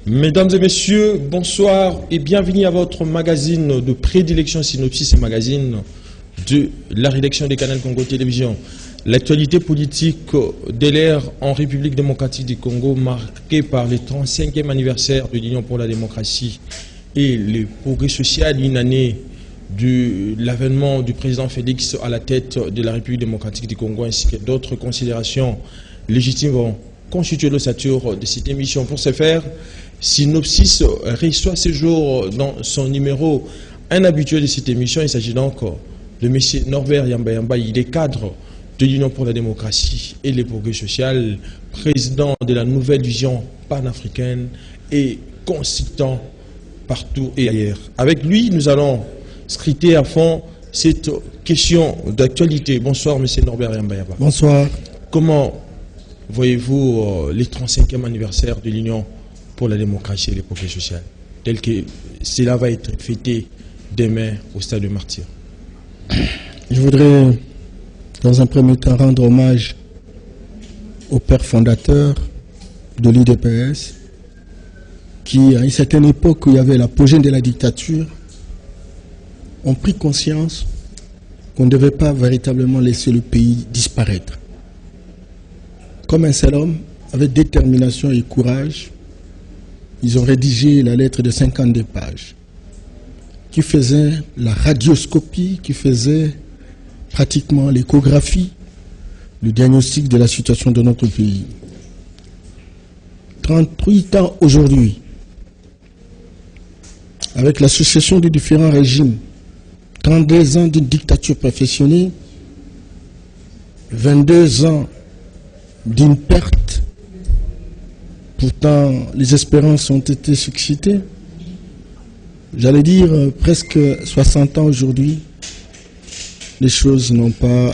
Mesdames et messieurs, bonsoir et bienvenue à votre magazine de prédilection Synopsis et magazine de la rédaction des canaux Congo Télévision. L'actualité politique de l'ère en République démocratique du Congo marquée par le 35e anniversaire de l'Union pour la démocratie et le progrès social, une année de l'avènement du président Félix à la tête de la République démocratique du Congo ainsi que d'autres considérations légitimes vont constituer l'ossature de cette émission. Pour ce faire, Synopsis reçoit ce jour dans son numéro un habitué de cette émission. Il s'agit donc de M. Norbert Yamba. Il est cadre de l'Union pour la démocratie et le progrès social, président de la nouvelle vision panafricaine et consultant partout et ailleurs. Avec lui, nous allons scruter à fond cette question d'actualité. Bonsoir, M. Norbert Yamba. Bonsoir. Comment voyez-vous le 35e anniversaire de l'Union pour la démocratie et le progrès social, tel que cela va être fêté demain au stade de Martyrs? Je voudrais, dans un premier temps, rendre hommage au père fondateur de l'UDPS, qui, à une certaine époque où il y avait l'apogée de la dictature, ont pris conscience qu'on ne devait pas véritablement laisser le pays disparaître. Comme un seul homme, avec détermination et courage, ils ont rédigé la lettre de 52 pages qui faisait la radioscopie, qui faisait pratiquement l'échographie, le diagnostic de la situation de notre pays. 38 ans aujourd'hui, avec l'association des différents régimes, 32 ans d'une dictature perfectionnée, 22 ans d'une perte. Pourtant, les espérances ont été suscitées. J'allais dire presque 60 ans aujourd'hui, les choses n'ont pas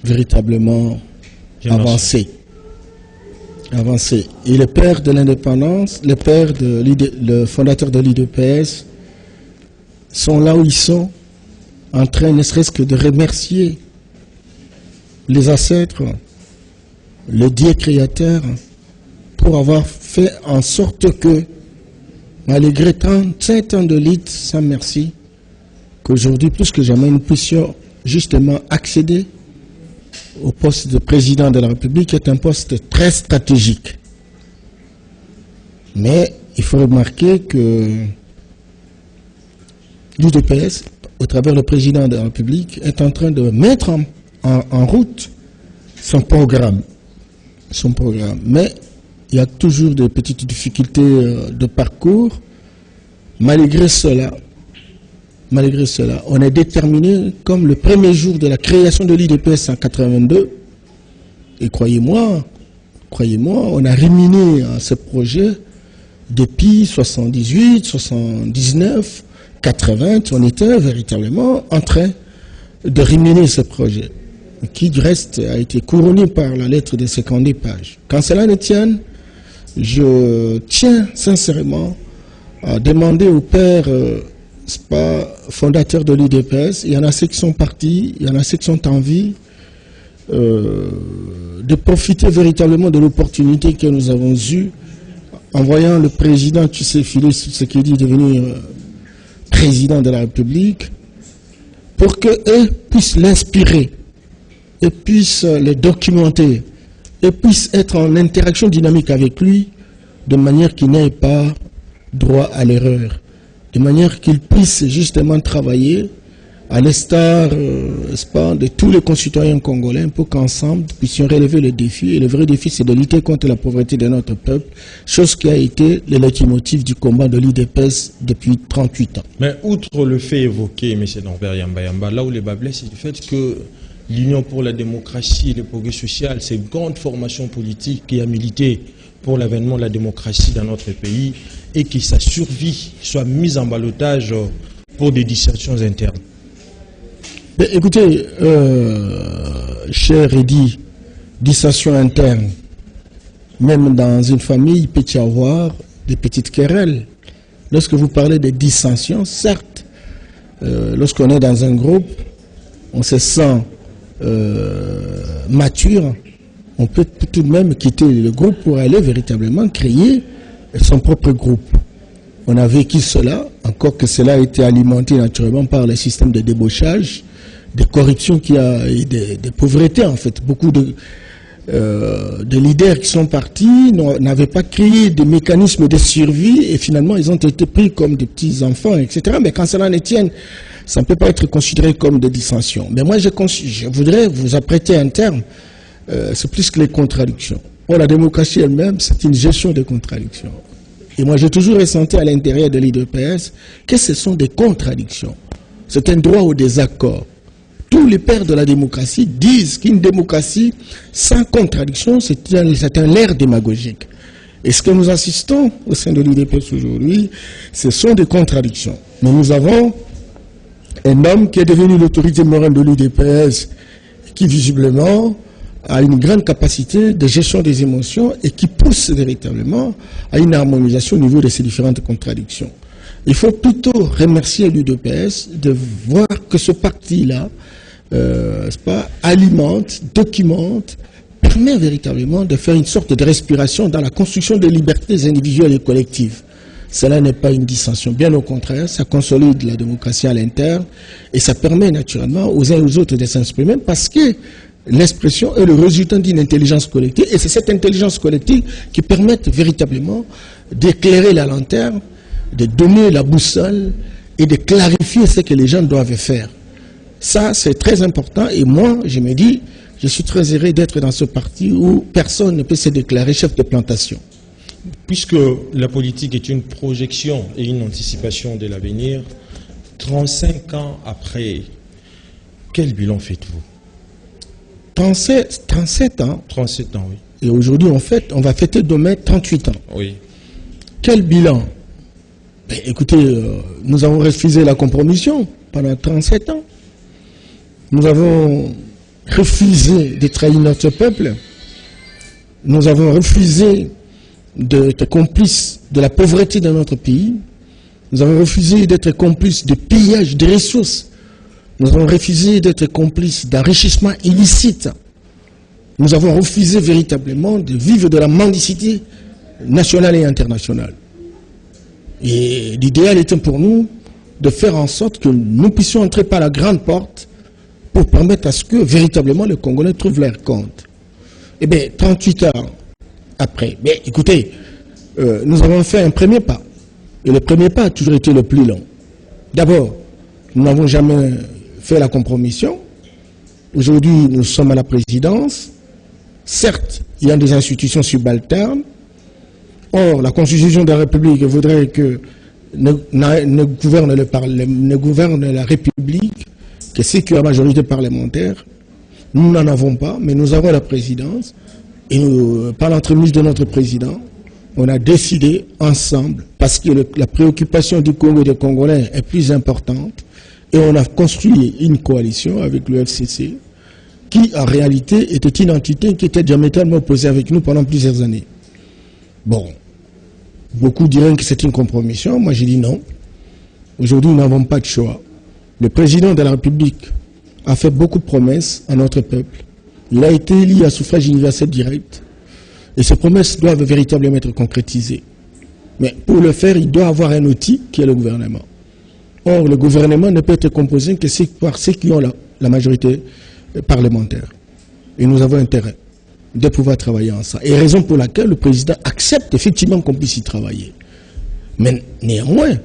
véritablement avancé. Et le père de l'indépendance, le fondateur de l'UDPS, sont là où ils sont, en train ne serait-ce que de remercier les ancêtres, le Dieu créateur, pour avoir fait en sorte que, malgré 37 ans de lutte sans merci, qu'aujourd'hui, plus que jamais, nous puissions justement accéder au poste de président de la République, qui est un poste très stratégique. Mais il faut remarquer que l'UDPS, au travers du président de la République, est en train de mettre en route son programme. Mais il y a toujours des petites difficultés de parcours. Malgré cela, on est déterminé, comme le premier jour de la création de l'UDPS en 82. Et croyez-moi, on a ruminé à ce projet depuis 78, 79, 80. On était véritablement en train de ruminer ce projet, qui du reste a été couronné par la lettre de 52 pages. Quand cela ne tienne, je tiens sincèrement à demander au père fondateur de l'UDPS, il y en a ceux qui sont partis, il y en a ceux qui sont en vie, de profiter véritablement de l'opportunité que nous avons eue en voyant le président Tshisekedi devenir président de la République, pour qu'eux puissent l'inspirer et puissent le documenter et puissent être en interaction dynamique avec lui, de manière qu'il n'ait pas droit à l'erreur, de manière qu'il puisse justement travailler à l'instar de tous les concitoyens congolais, pour qu'ensemble nous puissions relever le défi. Et le vrai défi, c'est de lutter contre la pauvreté de notre peuple, chose qui a été le leitmotiv du combat de l'UDPS depuis 38 ans. Mais outre le fait évoqué, M. Norbert Yamba, là où les bas blessent, c'est le fait que l'Union pour la démocratie et le progrès social, c'est une grande formation politique qui a milité pour l'avènement de la démocratie dans notre pays et que sa survie soit mise en ballottage pour des dissensions internes. Mais écoutez, cher Eddy, dissensions internes, même dans une famille, il peut y avoir des petites querelles. Lorsque vous parlez de dissensions, certes, lorsqu'on est dans un groupe, on se sent mature, on peut tout de même quitter le groupe pour aller véritablement créer son propre groupe. On a vécu cela, encore que cela a été alimenté naturellement par le système de débauchage, de corruption et de pauvreté en fait. Beaucoup de leaders qui sont partis n'avaient pas créé des mécanismes de survie et finalement ils ont été pris comme des petits enfants, etc. Mais quand cela ne tienne, ça ne peut pas être considéré comme des dissensions. Mais moi je voudrais vous apprêter un terme, c'est plus que les contradictions. Or la démocratie elle-même, c'est une gestion des contradictions. Et moi j'ai toujours ressenti à l'intérieur de l'UDPS que ce sont des contradictions. C'est un droit au désaccord. Tous les pères de la démocratie disent qu'une démocratie sans contradiction, c'est un leurre démagogique. Et ce que nous assistons au sein de l'UDPS aujourd'hui, ce sont des contradictions. Mais nous avons un homme qui est devenu l'autorité morale de l'UDPS, qui visiblement a une grande capacité de gestion des émotions et qui pousse véritablement à une harmonisation au niveau de ces différentes contradictions. Il faut plutôt remercier l'UDPS de voir que ce parti-là alimente, documente, permet véritablement de faire une sorte de respiration dans la construction des libertés individuelles et collectives. Cela n'est pas une dissension, bien au contraire, ça consolide la démocratie à l'interne et ça permet naturellement aux uns et aux autres de s'exprimer parce que l'expression est le résultat d'une intelligence collective et c'est cette intelligence collective qui permet véritablement d'éclairer la lanterne, de donner la boussole et de clarifier ce que les gens doivent faire. Ça, c'est très important et moi, je me dis, je suis très heureux d'être dans ce parti où personne ne peut se déclarer chef de plantation. Puisque la politique est une projection et une anticipation de l'avenir, 35 ans après, quel bilan faites-vous? 37 ans. 37 ans, oui. Et aujourd'hui, on va fêter demain 38 ans. Oui. Quel bilan? Ben, écoutez, nous avons refusé la compromission pendant 37 ans. Nous avons refusé de trahir notre peuple. Nous avons refusé d'être complices de la pauvreté de notre pays. Nous avons refusé d'être complices de pillage des ressources. Nous avons refusé d'être complices d'enrichissement illicite. Nous avons refusé véritablement de vivre de la mendicité nationale et internationale. Et l'idéal était pour nous de faire en sorte que nous puissions entrer par la grande porte pour permettre à ce que véritablement les Congolais trouvent leur compte. Eh bien, 38 ans après, mais écoutez, nous avons fait un premier pas. Et le premier pas a toujours été le plus long. D'abord, nous n'avons jamais fait la compromission. Aujourd'hui, nous sommes à la présidence. Certes, il y a des institutions subalternes. Or, la Constitution de la République voudrait que ne gouverne la République que ceux qui ont la majorité parlementaire. Nous n'en avons pas, mais nous avons la présidence. Et nous, par l'entremise de notre président, on a décidé ensemble, parce que la préoccupation du Congo et des Congolais est plus importante, et on a construit une coalition avec le FCC, qui en réalité était une entité qui était diamétralement opposée avec nous pendant plusieurs années. Bon, beaucoup diraient que c'est une compromission, moi j'ai dit non. Aujourd'hui, nous n'avons pas de choix. Le président de la République a fait beaucoup de promesses à notre peuple. Il a été élu à suffrage universel direct. Et ces promesses doivent véritablement être concrétisées. Mais pour le faire, il doit avoir un outil qui est le gouvernement. Or, le gouvernement ne peut être composé que par ceux qui ont la majorité parlementaire. Et nous avons intérêt de pouvoir travailler ensemble. Et raison pour laquelle le président accepte effectivement qu'on puisse y travailler. Mais néanmoins,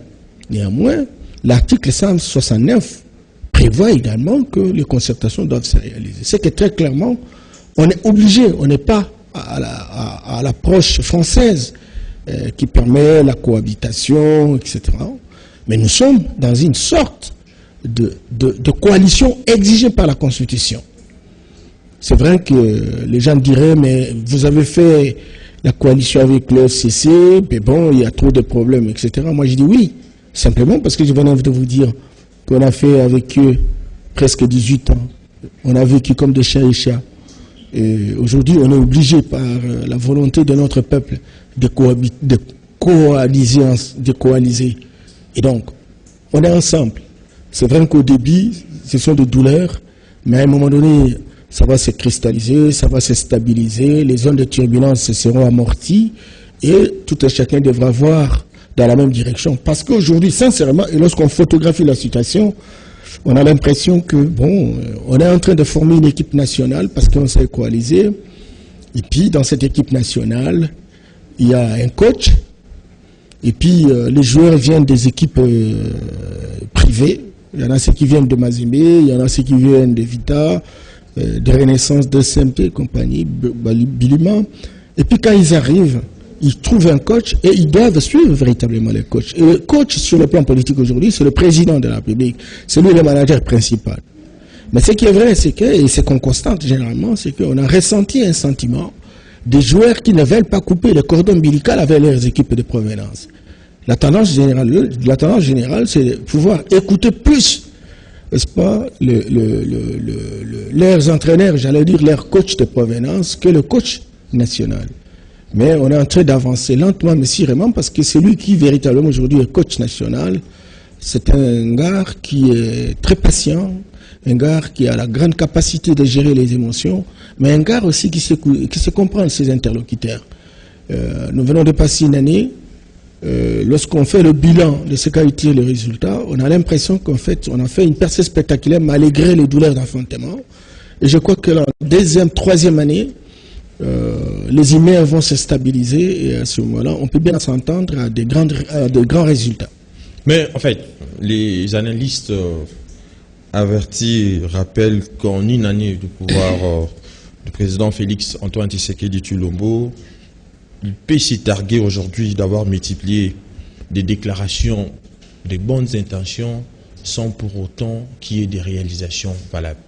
l'article 169 prévoit également que les concertations doivent se réaliser. C'est que très clairement, on est obligé, on n'est pas à l'approche française qui permet la cohabitation, etc. Mais nous sommes dans une sorte de coalition exigée par la Constitution. C'est vrai que les gens diraient, mais vous avez fait la coalition avec le FCC, mais bon, il y a trop de problèmes, etc. Moi, je dis oui, simplement parce que je venais de vous dire qu'on a fait avec eux presque 18 ans. On a vécu comme des chiens et chats. Et aujourd'hui, on est obligé par la volonté de notre peuple de coaliser. Et donc, on est ensemble. C'est vrai qu'au début, ce sont des douleurs, mais à un moment donné, ça va se cristalliser, ça va se stabiliser, les zones de turbulence seront amorties, Et tout un chacun devra voir dans la même direction. Parce qu'aujourd'hui, sincèrement, et lorsqu'on photographie la situation, on a l'impression que, bon, on est en train de former une équipe nationale parce qu'on s'est coalisé. Et puis, dans cette équipe nationale, il y a un coach. Et puis, les joueurs viennent des équipes privées. Il y en a ceux qui viennent de Mazembe, il y en a ceux qui viennent de Vita, de Renaissance, de SMP, compagnie, Bilima. Et puis, quand ils arrivent, ils trouvent un coach et ils doivent suivre véritablement le coach. Et le coach, sur le plan politique aujourd'hui, c'est le président de la République. C'est lui le manager principal. Mais ce qui est vrai, c'est que, et c'est qu'on constate généralement, c'est qu'on a ressenti un sentiment des joueurs qui ne veulent pas couper le cordon ombilical avec leurs équipes de provenance. La tendance générale, c'est de pouvoir écouter plus, n'est-ce pas, leurs entraîneurs, j'allais dire leurs coachs de provenance, que le coach national. Mais on est en train d'avancer lentement, mais sûrement, parce que celui qui véritablement aujourd'hui est coach national, c'est un gars qui est très patient, un gars qui a la grande capacité de gérer les émotions, mais un gars aussi qui sait comprendre ses interlocuteurs. Nous venons de passer une année, lorsqu'on fait le bilan de ce qu'a été le résultat, on a l'impression qu'en fait, on a fait une percée spectaculaire malgré les douleurs d'enfantement. Et je crois que la deuxième, troisième année, les humains vont se stabiliser et à ce moment-là, on peut bien s'entendre à de grands résultats. Mais en fait, les analystes avertis rappellent qu'en une année du pouvoir du président Félix Antoine Tshisekedi Tshilombo, il peut s'y targuer aujourd'hui d'avoir multiplié des déclarations, des bonnes intentions, sans pour autant qu'il y ait des réalisations valables.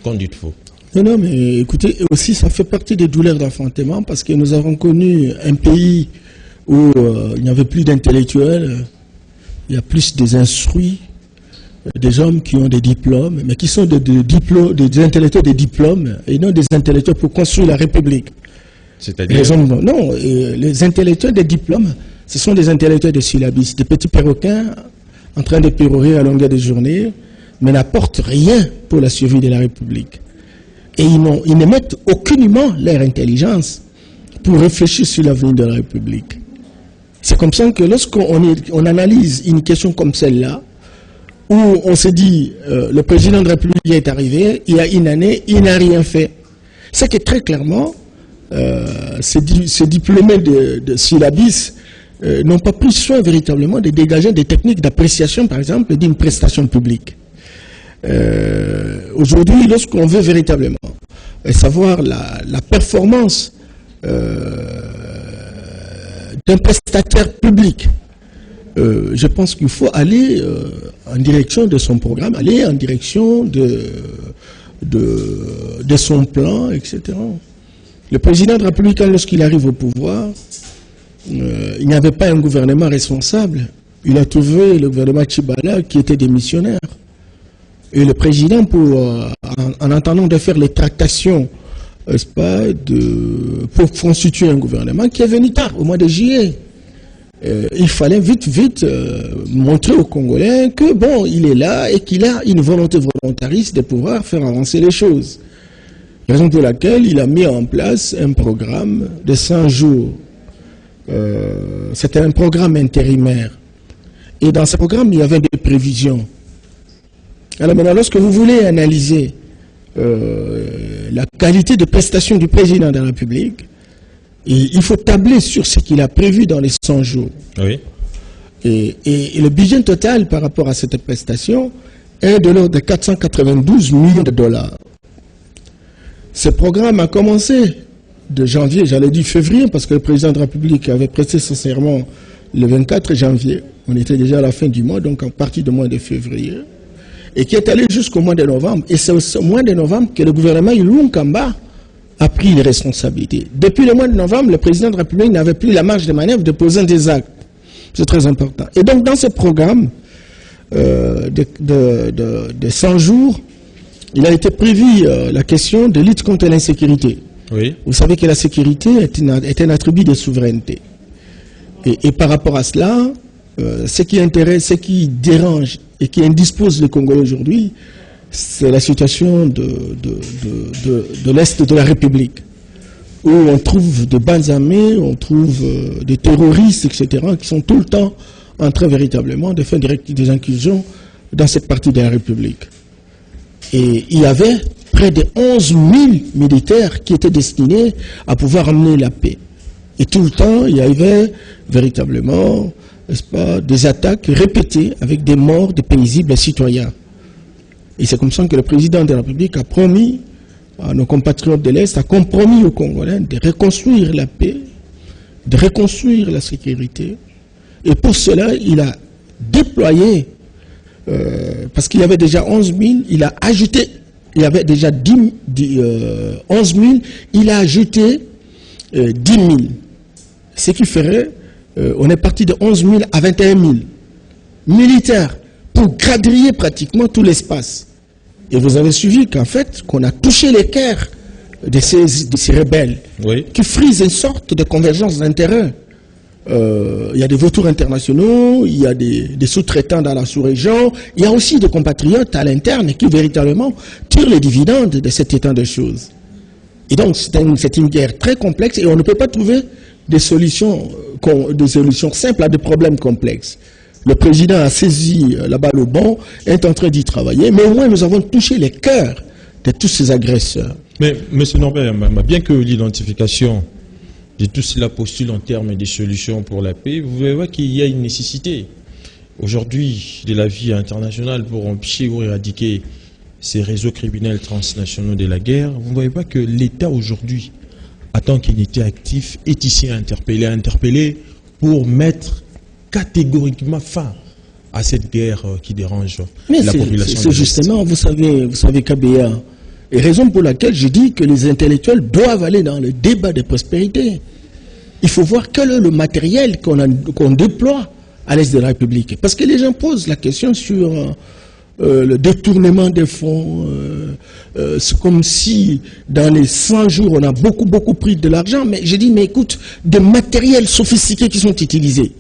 Qu'en dites-vous? Non, mais écoutez, aussi ça fait partie des douleurs d'enfantement parce que nous avons connu un pays où il n'y avait plus d'intellectuels, il y a plus des instruits, des hommes qui ont des diplômes, mais qui sont des intellectuels de diplômes et non des intellectuels pour construire la République. C'est-à-dire non, les intellectuels de diplômes, ce sont des intellectuels de syllabis, des petits perroquins en train de pérorer à longueur de journée, mais n'apportent rien pour la survie de la République. Et ils ne mettent aucunement leur intelligence pour réfléchir sur l'avenir de la République. C'est comme ça que lorsqu'on analyse une question comme celle-là, où on se dit, le président de la République est arrivé, il y a une année, il n'a rien fait. C'est que très clairement, ces diplômés de syllabis n'ont pas pris soin véritablement de dégager des techniques d'appréciation, par exemple, d'une prestation publique. Aujourd'hui, lorsqu'on veut véritablement savoir la performance d'un prestataire public, je pense qu'il faut aller en direction de son programme, aller en direction de son plan, etc. Le président de la République, lorsqu'il arrive au pouvoir, il n'y avait pas un gouvernement responsable. Il a trouvé le gouvernement Tshibala qui était démissionnaire. Et le président, en attendant de faire les tractations, pour constituer un gouvernement qui est venu tard, au mois de juillet. Il fallait vite montrer aux Congolais que bon, il est là et qu'il a une volonté volontariste de pouvoir faire avancer les choses. Raison pour laquelle il a mis en place un programme de 100 jours. C'était un programme intérimaire. Et dans ce programme, il y avait des prévisions. Alors maintenant, lorsque vous voulez analyser la qualité de prestation du président de la République, il faut tabler sur ce qu'il a prévu dans les 100 jours. Oui. Et le budget total par rapport à cette prestation est de l'ordre de 492 millions de dollars. Ce programme a commencé de janvier, j'allais dire février, parce que le président de la République avait prêté son serment le 24 janvier. On était déjà à la fin du mois, donc en partie du mois de février. Et qui est allé jusqu'au mois de novembre. Et c'est au mois de novembre que le gouvernement Iloum Kamba a pris les responsabilités. Depuis le mois de novembre, le président de la République n'avait plus la marge de manœuvre de poser des actes. C'est très important. Et donc, dans ce programme de 100 jours, il a été prévu la question de lutte contre l'insécurité. Oui. Vous savez que la sécurité est un attribut de souveraineté. Et par rapport à cela, ce qui intéresse, ce qui dérange et qui indispose le Congolais aujourd'hui, c'est la situation de l'Est de la République. où on trouve des bandes armées, on trouve des terroristes, etc., qui sont tout le temps en train véritablement de faire des incursions dans cette partie de la République. Et il y avait près de 11 000 militaires qui étaient destinés à pouvoir amener la paix. Et tout le temps, il y avait véritablement, n'est-ce pas, des attaques répétées avec des morts de paisibles citoyens. Et c'est comme ça que le président de la République a promis à nos compatriotes de l'Est, a compromis aux Congolais de reconstruire la paix, de reconstruire la sécurité. Et pour cela, il a déployé, parce qu'il y avait déjà 11 000, il a ajouté, il y avait déjà 11 000, il a ajouté 10 000. Ce qui ferait, on est parti de 11 000 à 21 000 militaires pour quadriller pratiquement tout l'espace. Et vous avez suivi qu'en fait, qu'on a touché les cœurs de ces rebelles, oui, qui frisent une sorte de convergence d'intérêts. Il y a des vautours internationaux, il y a des sous-traitants dans la sous-région, il y a aussi des compatriotes à l'interne qui véritablement tirent les dividendes de cet état de choses. Et donc c'est une guerre très complexe et on ne peut pas trouver des solutions simples à des problèmes complexes. Le président a saisi la balle au bon, est en train d'y travailler, mais au moins nous avons touché les cœurs de tous ces agresseurs. Mais M. Norbert, bien que l'identification de tout cela postule en termes de solutions pour la paix, vous voyez qu'il y a une nécessité aujourd'hui de la vie internationale pour empêcher ou éradiquer ces réseaux criminels transnationaux de la guerre. Vous ne voyez pas que l'État aujourd'hui, en tant qu'unité active, est ici interpellé pour mettre catégoriquement fin à cette guerre qui dérange la population. C'est justement, vous savez Kabea, et raison pour laquelle je dis que les intellectuels doivent aller dans le débat de prospérité. Il faut voir quel est le matériel qu'on déploie à l'Est de la République. Parce que les gens posent la question sur le détournement des fonds. C'est comme si dans les 100 jours, on a beaucoup pris de l'argent. Mais je dis, mais écoute, des matériels sophistiqués qui sont utilisés.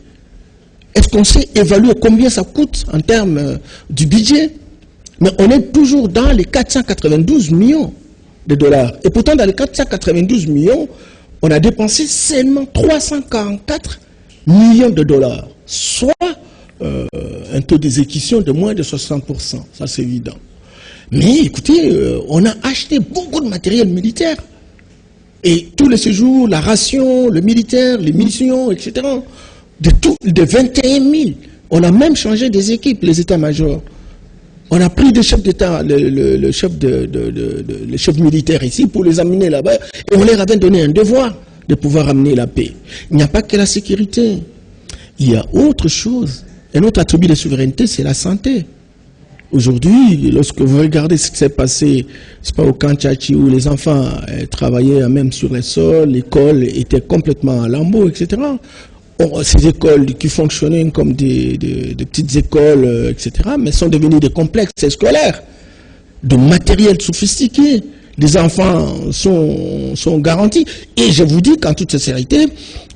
Est-ce qu'on sait évaluer combien ça coûte en termes du budget? Mais on est toujours dans les 492 millions de dollars. Et pourtant, dans les 492 millions, on a dépensé seulement 344 millions de dollars. Soit un taux d'exécution de moins de 60%. Ça, c'est évident. Mais écoutez, on a acheté beaucoup de matériel militaire. Et tous les séjours, la ration, le militaire, les munitions, etc., de 21 000. On a même changé des équipes, les états-majors. On a pris des chefs d'État, le chef militaire ici, pour les amener là-bas, et on leur avait donné un devoir de pouvoir amener la paix. Il n'y a pas que la sécurité. Il y a autre chose. Un autre attribut de souveraineté, c'est la santé. Aujourd'hui, lorsque vous regardez ce qui s'est passé, c'est pas au camp Tchachi, où les enfants travaillaient même sur les sols, l'école était complètement en lambeaux, etc. Ces écoles qui fonctionnaient comme des petites écoles, etc., mais sont devenues des complexes scolaires, de matériel sophistiqué. Les enfants sont garantis. Et je vous dis qu'en toute sincérité,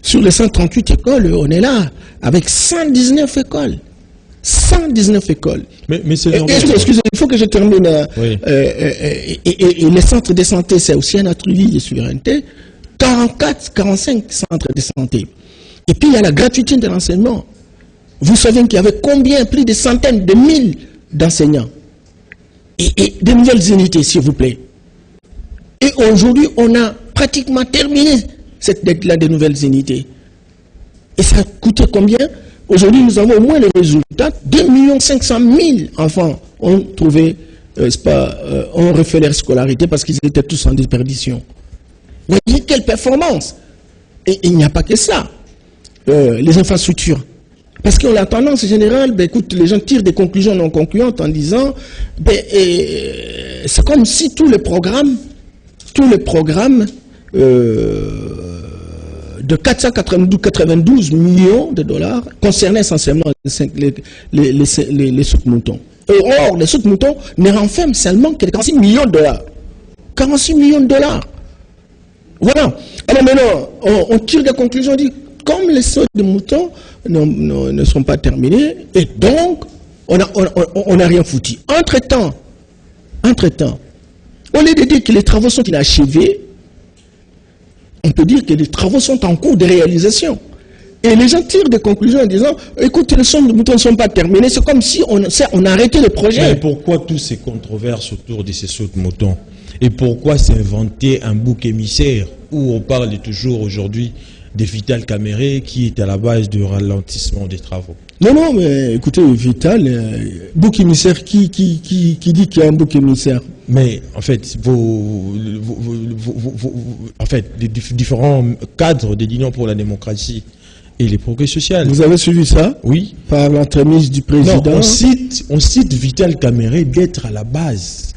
sur les 138 écoles, on est là avec 119 écoles. 119 écoles. Mais c'est excusez, il faut que je termine. Oui. Et les centres de santé, c'est aussi un attribut de souveraineté. 45 centres de santé. Et puis il y a la gratuité de l'enseignement. Vous savez qu'il y avait combien? Plus de centaines de mille d'enseignants. Et de nouvelles unités, s'il vous plaît. Et aujourd'hui, on a pratiquement terminé cette dette-là de nouvelles unités. Et ça a coûté combien? Aujourd'hui, nous avons au moins les résultats. 2 500 000 enfants ont trouvé, ont refait leur scolarité parce qu'ils étaient tous en déperdition. Vous voyez quelle performance! Et il n'y a pas que ça. Les infrastructures. Parce qu'on a tendance générale, écoute, les gens tirent des conclusions non concluantes en disant, c'est comme si tous les programmes de 492 millions de dollars concernaient essentiellement les sauts-moutons. Or, les sauts-moutons ne renferment seulement que 46 millions de dollars. 46 millions de dollars. Voilà. Alors maintenant, on tire des conclusions, on dit, comme les sauts de moutons ne sont pas terminés, et donc, on n'a rien foutu. Entre-temps, au lieu de dire que les travaux sont inachevés, on peut dire que les travaux sont en cours de réalisation. Et les gens tirent des conclusions en disant, écoute, les sons de moutons ne sont pas terminés, c'est comme si on a arrêté le projet. Mais pourquoi toutes ces controverses autour de ces sauts de moutons? Et pourquoi s'inventer un bouc émissaire où on parle toujours aujourd'hui de Vital Kamerhe qui est à la base du ralentissement des travaux? Non, mais écoutez, Vital, bouc émissaire, qui dit qu'il y a un bouc émissaire? Mais en fait, les différents cadres de l'Union pour la démocratie et les progrès sociaux. Vous avez suivi ça? Oui. Par l'entremise du président? Non, on cite Vital Kamerhe d'être à la base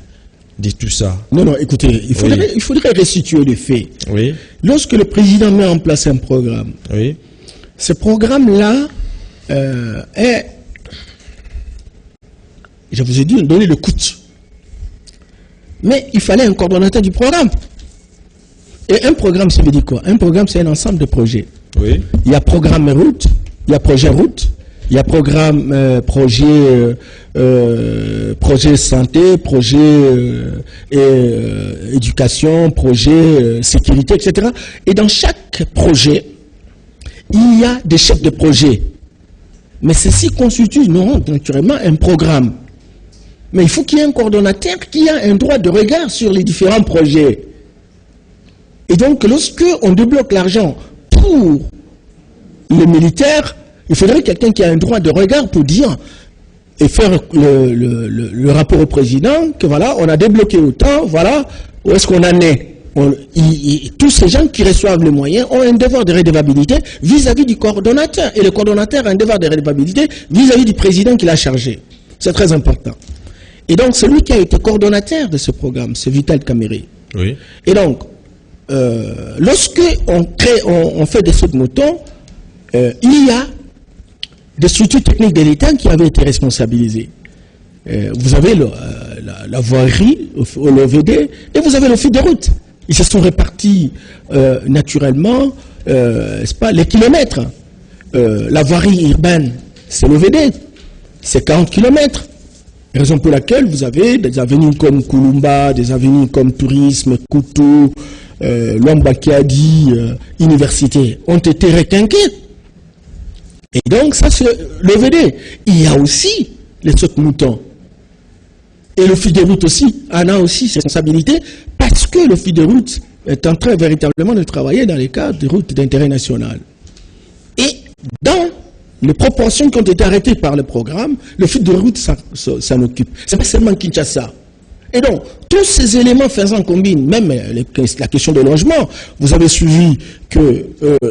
de tout ça. Non, écoutez, il faudrait restituer les faits. Oui. Lorsque le président met en place un programme, oui. Ce programme-là est, je vous ai dit, donner le coût. Mais il fallait un coordonnateur du programme. Et un programme, ça veut dire quoi? Un programme, c'est un ensemble de projets. Oui. Il y a programme route, il y a projet route, il y a programme projet santé, projet éducation, projet sécurité, etc. Et dans chaque projet, il y a des chefs de projet. Mais ceci constitue naturellement un programme. Mais il faut qu'il y ait un coordonnateur qui a un droit de regard sur les différents projets. Et donc, lorsque on débloque l'argent pour les militaires, il faudrait quelqu'un qui a un droit de regard pour dire et faire le rapport au président que voilà, on a débloqué autant, voilà, où est-ce qu'on en est. Tous ces gens qui reçoivent les moyens ont un devoir de redevabilité vis-à-vis du coordonnateur. Et le coordonnateur a un devoir de redevabilité vis-à-vis du président qui l'a chargé. C'est très important. Et donc, celui qui a été coordonnateur de ce programme, c'est Vital Kamerhe. Oui. Et donc, lorsque on fait des sauts de moutons, il y a des structures techniques de l'État qui avaient été responsabilisées. Vous avez la voirie, l'OVD, et vous avez l'office de route. Ils se sont répartis naturellement, c'est pas les kilomètres. La voirie urbaine, c'est l'OVD, c'est 40 kilomètres. Raison pour laquelle vous avez des avenues comme Kulumba, des avenues comme Tourisme, Koutou, Lombakiadi, Université, ont été requinquées. Et donc, ça, c'est l'OVD. Il y a aussi les sauts de moutons. Et le fil de route aussi en a aussi ses responsabilités parce que le fil de route est en train véritablement de travailler dans les cadres de routes d'intérêt national. Et dans les proportions qui ont été arrêtées par le programme, le fil de route s'en occupe. C'est pas seulement Kinshasa. Et donc, tous ces éléments faisant combine, même la question de logement, vous avez suivi qu'il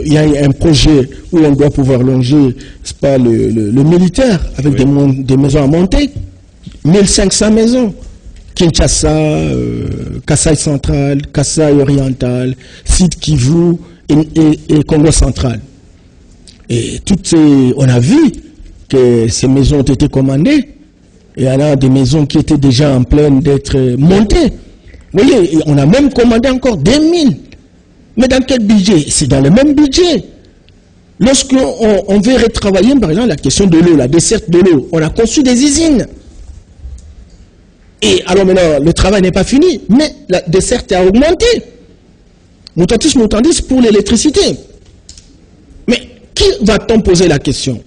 y a un projet où on doit pouvoir loger, c'est pas le militaire, avec oui. des maisons à monter, 1500 maisons. Kinshasa, Kasaï central, Kasaï oriental, Sud Kivu et Congo central. Et on a vu que ces maisons ont été commandées. Et il y en a des maisons qui étaient déjà en pleine d'être montées. Vous voyez, on a même commandé encore 2000. Mais dans quel budget? C'est dans le même budget. Lorsqu'on veut retravailler, par exemple, la question de l'eau, la desserte de l'eau, on a conçu des usines. Et alors maintenant, le travail n'est pas fini, mais la desserte a augmenté. Mutatis mutandis pour l'électricité. Mais qui va-t-on poser la question?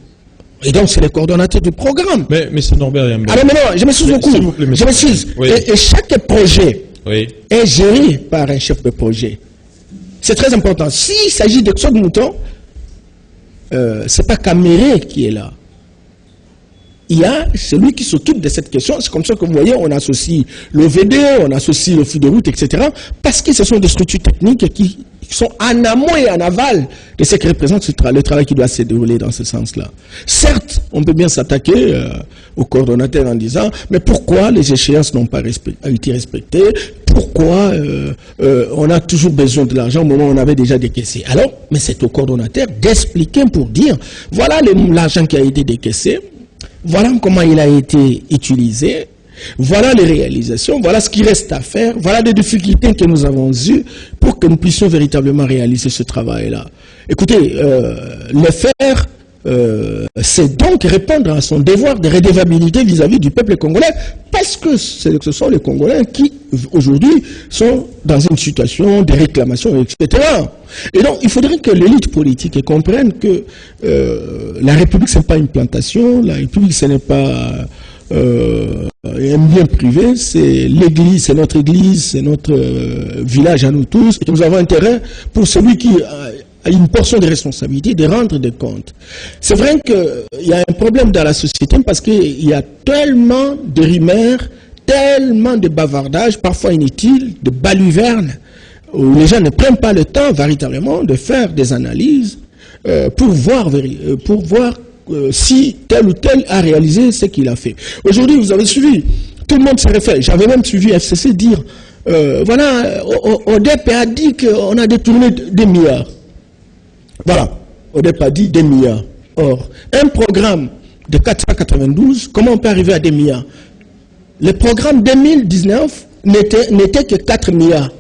Et donc, c'est le coordonnateur du programme. Mais M. Norbert Yambé. Alors maintenant, je m'excuse beaucoup. Je m'excuse. Oui. Et chaque projet est géré par un chef de projet. C'est très important. S'il s'agit de sauts de moutons, ce n'est pas Kamerhe qui est là. Il y a celui qui s'occupe de cette question. C'est comme ça que vous voyez, on associe l'OVD, on associe le fil de route, etc. Parce que ce sont des structures techniques qui sont en amont et en aval de ce qui représente le travail qui doit se dérouler dans ce sens-là. Certes, on peut bien s'attaquer au coordonnateur en disant « Mais pourquoi les échéances n'ont pas été respectées? Pourquoi on a toujours besoin de l'argent au moment où on avait déjà décaissé ?» Alors, mais c'est au coordonnateur d'expliquer pour dire « Voilà l'argent qui a été décaissé. Voilà comment il a été utilisé. Voilà les réalisations. Voilà ce qui reste à faire. Voilà les difficultés que nous avons eues pour que nous puissions véritablement réaliser ce travail-là. » Écoutez, le faire c'est donc répondre à son devoir de redevabilité vis-à-vis du peuple congolais, parce que ce sont les Congolais qui, aujourd'hui, sont dans une situation de réclamation, etc. Et donc, il faudrait que l'élite politique comprenne que la République, ce n'est pas une plantation, la République, ce n'est pas un bien privé, c'est l'église, c'est notre village à nous tous, et nous avons intérêt, pour celui qui a une portion de responsabilité, de rendre des comptes. C'est vrai qu'il y a un problème dans la société parce qu'il y a tellement de rumeurs, tellement de bavardages, parfois inutiles, de balivernes, où les gens ne prennent pas le temps véritablement de faire des analyses pour voir si tel ou tel a réalisé ce qu'il a fait. Aujourd'hui, vous avez suivi, tout le monde s'est référé. J'avais même suivi FCC dire, voilà, ODEP a dit qu'on a détourné des milliards. Voilà, ODEP a dit des milliards. Or, un programme de 492, comment on peut arriver à des milliards? Le programme 2019 n'était que 4 milliards.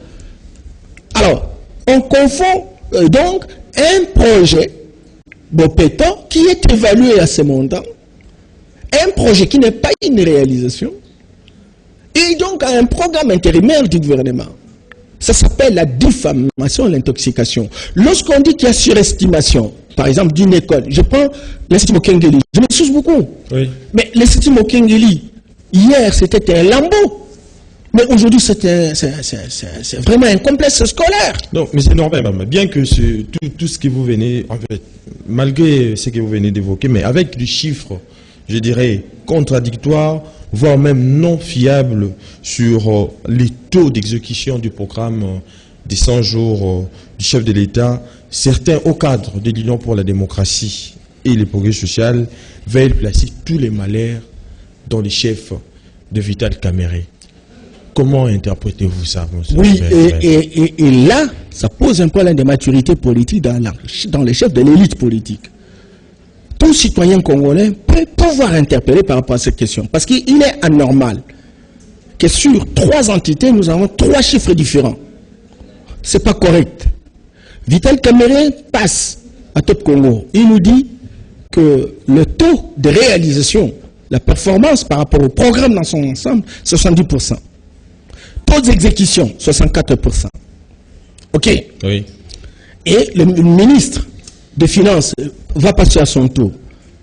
Alors, on confond donc un projet Bopeto qui est évalué à ce montant, un projet qui n'est pas une réalisation, et donc à un programme intérimaire du gouvernement. Ça s'appelle la diffamation, l'intoxication. Lorsqu'on dit qu'il y a surestimation, par exemple d'une école, je prends l'Institut Mokengeli, je m'excuse beaucoup, oui. Mais l'Institut Mokengeli, hier c'était un lambeau, mais aujourd'hui c'est vraiment un complexe scolaire. Non, mais c'est normal, bien que tout ce que vous venez, en fait, malgré ce que vous venez d'évoquer, mais avec des chiffres, je dirais, contradictoires, voire même non fiables sur les taux d'exécution du programme des 100 jours du chef de l'État, certains au cadre de l'Union pour la démocratie et le progrès social veulent placer tous les malheurs dans les chefs de Vital Kamerhe. Comment interprétez-vous ça, monsieur? Oui, et là, ça pose un problème de maturité politique dans les chefs de l'élite politique. Tout citoyen congolais peut pouvoir interpeller par rapport à cette question. Parce qu'il est anormal que sur 3 entités, nous avons 3 chiffres différents. Ce n'est pas correct. Vital Kamerhe passe à Top Congo. Il nous dit que le taux de réalisation, la performance par rapport au programme dans son ensemble, 70%. Taux d'exécution, 64%. OK. Oui. Et le ministre des Finances va passer à son tour.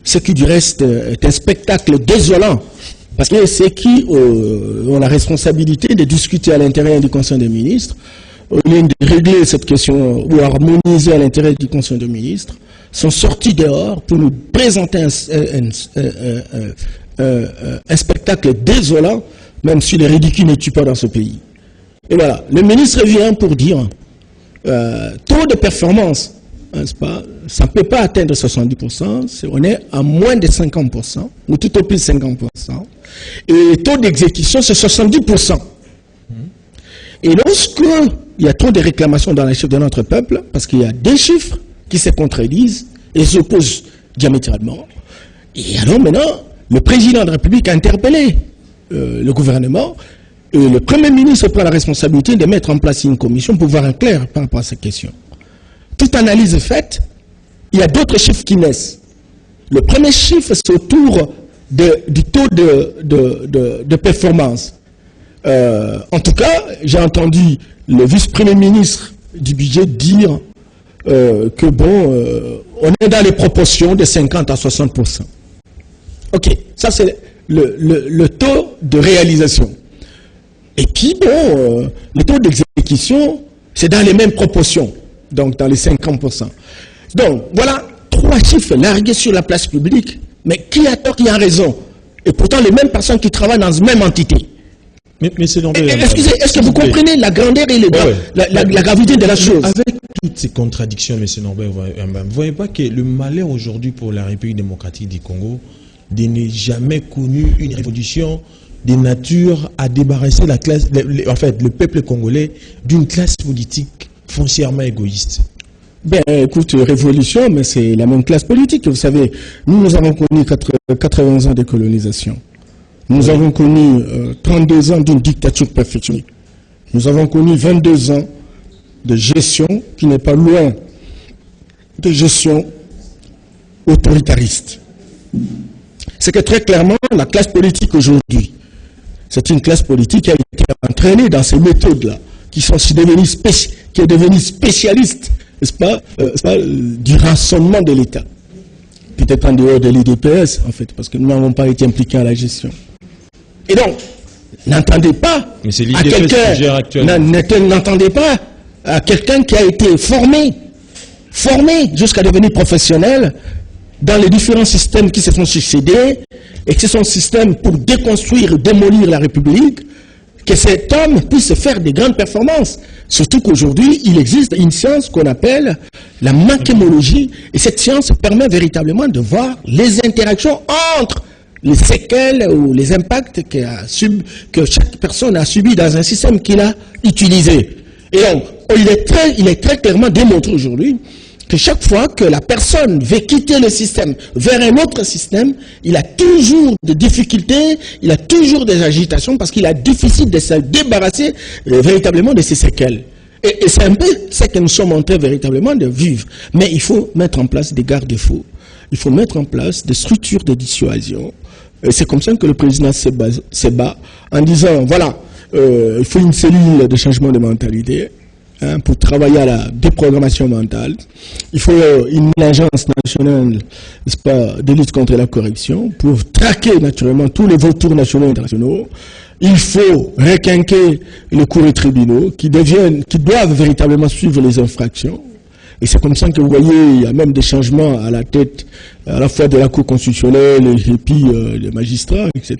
Ce qui du reste est un spectacle désolant. Parce que c'est qui ont la responsabilité de discuter à l'intérieur du Conseil des ministres, au lieu de régler cette question ou harmoniser à l'intérieur du Conseil des ministres, sont sortis dehors pour nous présenter un spectacle désolant, même si les ridicules ne tuent pas dans ce pays. Et voilà, le ministre vient pour dire taux de performance, n'est-ce pas, ça ne peut pas atteindre 70%, on est à moins de 50%, ou tout au plus 50%, et le taux d'exécution c'est 70%. Et lorsque il y a trop de réclamations dans les chiffres de notre peuple, parce qu'il y a des chiffres qui se contredisent et s'opposent diamétralement, et alors maintenant, le président de la République a interpellé le gouvernement, et le Premier ministre prend la responsabilité de mettre en place une commission pour voir un clair par rapport à cette question. Toute analyse faite, il y a d'autres chiffres qui naissent. Le premier chiffre, c'est autour du taux de performance. En tout cas, j'ai entendu le vice-premier ministre du budget dire que bon, on est dans les proportions de 50 à 60%. Ok, ça c'est le taux de réalisation. Et puis bon, le taux d'exécution, c'est dans les mêmes proportions, donc dans les 50%. Donc voilà 3 chiffres largués sur la place publique, mais qui a tort, qui a raison? Et pourtant les mêmes personnes qui travaillent dans la même entité. Mais c'est donc... Est-ce que vous comprenez la grandeur et la gravité de la chose? Avec toutes ces contradictions, M. Norbert, vous ne voyez pas que le malheur aujourd'hui pour la République démocratique du Congo de n'est jamais connu une révolution de nature à débarrasser la classe, le peuple congolais d'une classe politique foncièrement égoïste? Ben, écoute, révolution, mais c'est la même classe politique. Vous savez, nous avons connu 80 ans de colonisation. Nous avons connu 32 ans d'une dictature perfectionniste. Nous avons connu 22 ans de gestion qui n'est pas loin de gestion autoritariste. C'est que très clairement, la classe politique aujourd'hui, c'est une classe politique qui a été entraînée dans ces méthodes-là, qui est devenue spécialiste, n'est-ce pas, du rançonnement de l'État. Peut-être en dehors de l'IDPS, en fait, parce que nous n'avons pas été impliqués à la gestion. Et donc, n'entendez pas à quelqu'un, n'entendez pas à quelqu'un qui a été formé jusqu'à devenir professionnel dans les différents systèmes qui se sont succédés, et que ce sont des systèmes pour déconstruire, démolir la République, que cet homme puisse faire des grandes performances. Surtout qu'aujourd'hui, il existe une science qu'on appelle la machémologie, et cette science permet véritablement de voir les interactions entre les séquelles ou les impacts que chaque personne a subis dans un système qu'il a utilisé. Et donc, il est très clairement démontré aujourd'hui que chaque fois que la personne veut quitter le système vers un autre système, il a toujours des difficultés, il a toujours des agitations parce qu'il est difficile de se débarrasser véritablement de ces séquelles. Et c'est un peu ça que nous sommes en train véritablement de vivre. Mais il faut mettre en place des garde-fous. Il faut mettre en place des structures de dissuasion. Et c'est comme ça que le président se bat en disant, voilà, il faut une cellule de changement de mentalité. Pour travailler à la déprogrammation mentale. Il faut une agence nationale, n'est-ce pas, de lutte contre la corruption pour traquer naturellement tous les vautours nationaux et internationaux. Il faut requinquer les cours et tribunaux qui doivent véritablement suivre les infractions. Et c'est comme ça que vous voyez, il y a même des changements à la tête, à la fois de la Cour constitutionnelle et puis les magistrats, etc.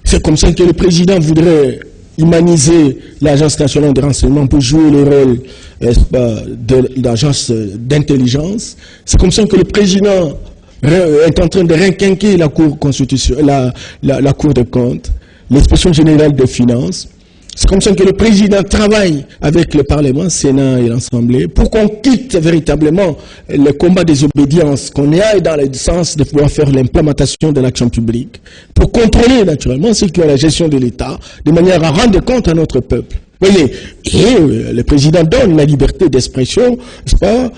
C'est comme ça que le président voudrait humaniser l'agence nationale de renseignement pour jouer le rôle de l'agence d'intelligence. C'est comme ça que le président est en train de requinquer la Cour constitutionnelle, la Cour des comptes, l'inspection générale des finances. C'est comme ça que le président travaille avec le Parlement, le Sénat et l'Assemblée pour qu'on quitte véritablement le combat des obédiences, qu'on aille dans le sens de pouvoir faire l'implémentation de l'action publique, pour contrôler naturellement ceux qui ont la gestion de l'État, de manière à rendre compte à notre peuple. Vous voyez, et le président donne la liberté d'expression, n'est-ce pas,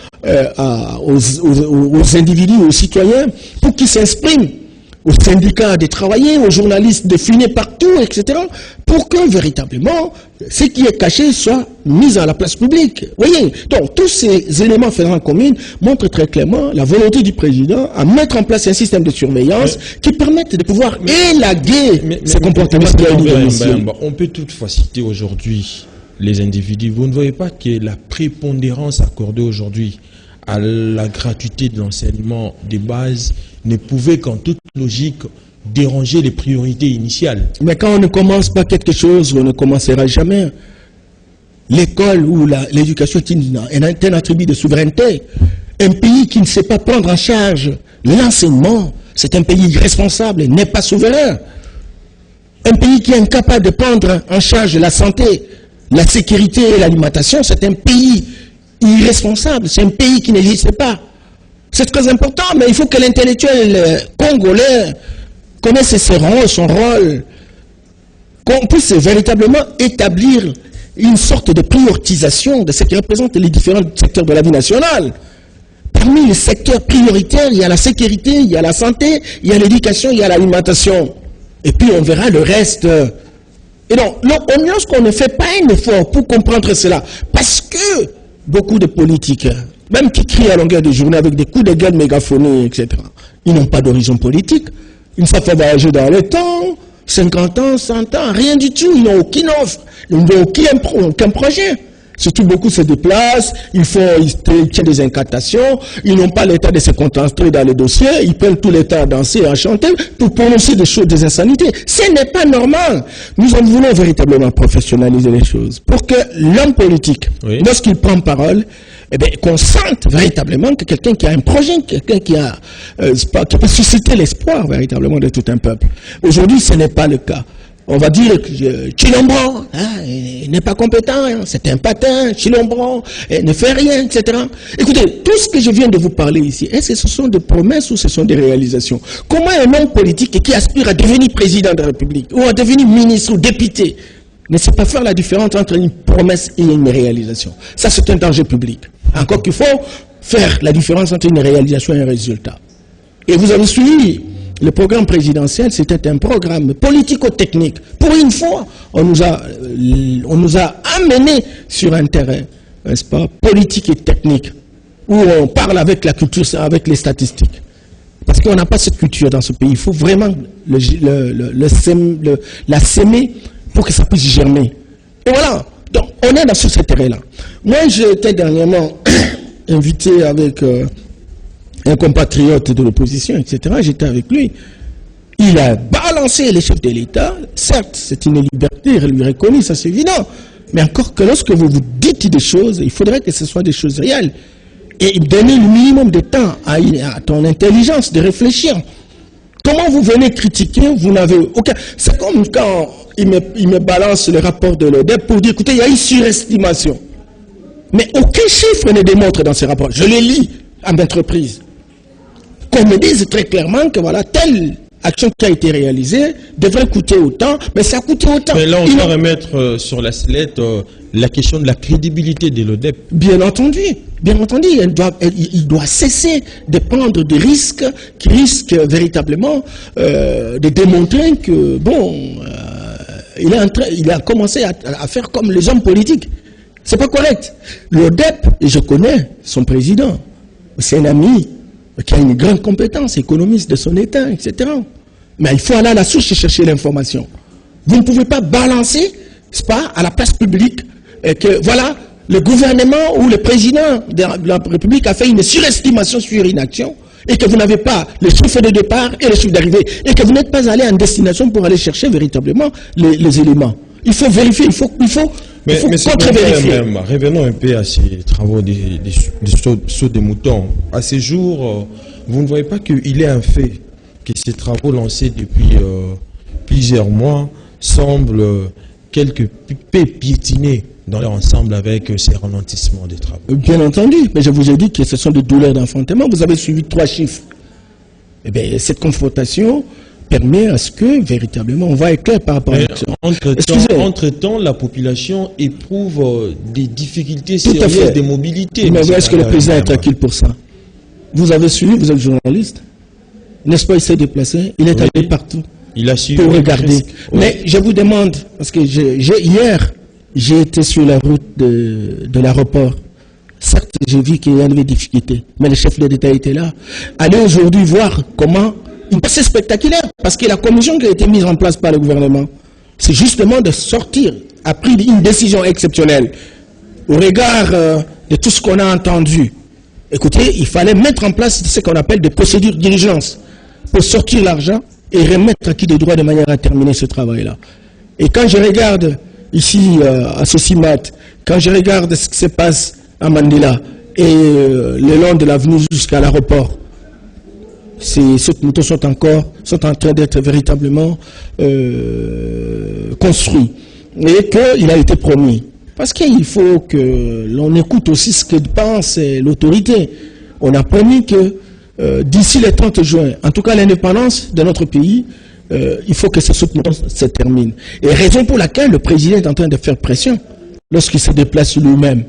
aux individus, aux citoyens, pour qu'ils s'expriment, aux syndicats de travailler, aux journalistes de fumer partout, etc., pour que véritablement ce qui est caché soit mis à la place publique. Vous voyez, donc tous ces éléments faisant commune montrent très clairement la volonté du président à mettre en place un système de surveillance qui permette de pouvoir élaguer ces comportements. On peut toutefois citer aujourd'hui les individus. Vous ne voyez pas que la prépondérance accordée aujourd'hui à la gratuité de l'enseignement des bases ne pouvait qu'en toute logique déranger les priorités initiales. Mais quand on ne commence pas quelque chose, on ne commencera jamais. L'école ou l'éducation est un attribut de souveraineté. Un pays qui ne sait pas prendre en charge l'enseignement, c'est un pays irresponsable, n'est pas souverain. Un pays qui est incapable de prendre en charge la santé, la sécurité et l'alimentation, c'est un pays irresponsable, c'est un pays qui n'existe pas. C'est très important, mais il faut que l'intellectuel congolais connaisse son rôle, qu'on puisse véritablement établir une sorte de priorisation de ce qui représente les différents secteurs de la vie nationale. Parmi les secteurs prioritaires, il y a la sécurité, il y a la santé, il y a l'éducation, il y a l'alimentation. Et puis on verra le reste. Et donc, lorsqu'on ne fait pas un effort pour comprendre cela, parce que beaucoup de politiques, même qui crient à longueur de journée avec des coups de gueule mégaphonés, etc., ils n'ont pas d'horizon politique. Ils ne savent pas voyager dans le temps, 50 ans, 100 ans, rien du tout. Ils n'ont aucune offre, ils n'ont aucun projet. Surtout, beaucoup se déplacent, ils tiennent des incantations, ils n'ont pas l'état de se concentrer dans les dossiers, ils prennent tout le temps à danser et à chanter pour prononcer des choses, des insanités. Ce n'est pas normal. Nous en voulons véritablement professionnaliser les choses pour que l'homme politique, lorsqu'il prend parole, eh bien, qu'on sente véritablement que quelqu'un qui a un projet, quelqu'un qui peut susciter l'espoir véritablement de tout un peuple. Aujourd'hui, ce n'est pas le cas. On va dire que Chilombo il n'est pas compétent, c'est un patin, Chilombo ne fait rien, etc. Écoutez, tout ce que je viens de vous parler ici, est-ce que ce sont des promesses ou ce sont des réalisations? Comment un homme politique qui aspire à devenir président de la République ou à devenir ministre ou député ne sait pas faire la différence entre une promesse et une réalisation? Ça, c'est un danger public. Encore qu'il faut faire la différence entre une réalisation et un résultat. Et vous avez suivi le programme présidentiel, c'était un programme politico-technique. Pour une fois, on nous a amené sur un terrain, n'est-ce pas, politique et technique, où on parle avec la culture, avec les statistiques. Parce qu'on n'a pas cette culture dans ce pays. Il faut vraiment la s'aimer pour que ça puisse germer. Et voilà. Donc, on est sur ce terrain-là. Moi, j'étais dernièrement invité avec un compatriote de l'opposition, etc. J'étais avec lui. Il a balancé les chefs de l'État. Certes, c'est une liberté, il lui reconnaît, ça c'est évident. Mais encore que lorsque vous vous dites des choses, il faudrait que ce soit des choses réelles. Et donner le minimum de temps à ton intelligence de réfléchir. Comment vous venez critiquer, vous n'avez aucun... C'est comme quand il me balance le rapport de l'ODEP pour dire, écoutez, il y a une surestimation. Mais aucun chiffre ne démontre dans ces rapports. Je les lis à maintes reprises. Qu'on me dise très clairement que voilà, telle action qui a été réalisée devrait coûter autant, mais ça a coûté autant. Mais là, on doit remettre sur la sellette la question de la crédibilité de l'ODEP. Bien entendu, il doit cesser de prendre des risques qui risquent véritablement de démontrer que, bon, il a commencé à faire comme les hommes politiques. C'est pas correct. L'ODEP, et je connais son président, c'est un ami qui a une grande compétence, économiste de son État, etc. Mais il faut aller à la source et chercher l'information. Vous ne pouvez pas balancer, n'est-ce pas, à la place publique, que voilà, le gouvernement ou le président de la République a fait une surestimation sur une action, et que vous n'avez pas les chiffres de départ et les chiffres d'arrivée, et que vous n'êtes pas allé en destination pour aller chercher véritablement les éléments. Il faut vérifier, il faut contre-vérifier. Revenons un peu à ces travaux des sauts des moutons. À ces jours, vous ne voyez pas qu'il est un fait que ces travaux lancés depuis plusieurs mois semblent quelque peu piétinés dans leur ensemble avec ces ralentissements des travaux. Bien entendu, mais je vous ai dit que ce sont des douleurs d'enfantement. Vous avez suivi 3 chiffres. Eh bien, cette confrontation permet à ce que, véritablement, on va être clair par rapport à ça. Entre-temps, la population éprouve des difficultés sérieuses de mobilité. Mais est-ce que le président est tranquille pour ça? Vous avez suivi, vous êtes journaliste. N'est-ce pas, il s'est déplacé, il est allé partout. Il a suivi. Pour regarder. Mais je vous demande, parce que hier, j'ai été sur la route de l'aéroport. Certes, j'ai vu qu'il y avait des difficultés, mais le chef de l'État était là. Allez aujourd'hui voir comment... C'est spectaculaire, parce que la commission qui a été mise en place par le gouvernement, c'est justement de sortir, a pris une décision exceptionnelle. Au regard de tout ce qu'on a entendu, écoutez, il fallait mettre en place ce qu'on appelle des procédures d'urgence pour sortir l'argent et remettre à qui des droits de manière à terminer ce travail-là. Et quand je regarde ici à Sosimat, quand je regarde ce qui se passe à Mandela et le long de l'avenue jusqu'à l'aéroport, ces moutons sont en train d'être véritablement construits et qu'il a été promis. Parce qu'il faut que l'on écoute aussi ce que pense l'autorité. On a promis que d'ici le 30 juin, en tout cas l'indépendance de notre pays, il faut que ce mouton se termine. Et raison pour laquelle le président est en train de faire pression lorsqu'il se déplace lui-même.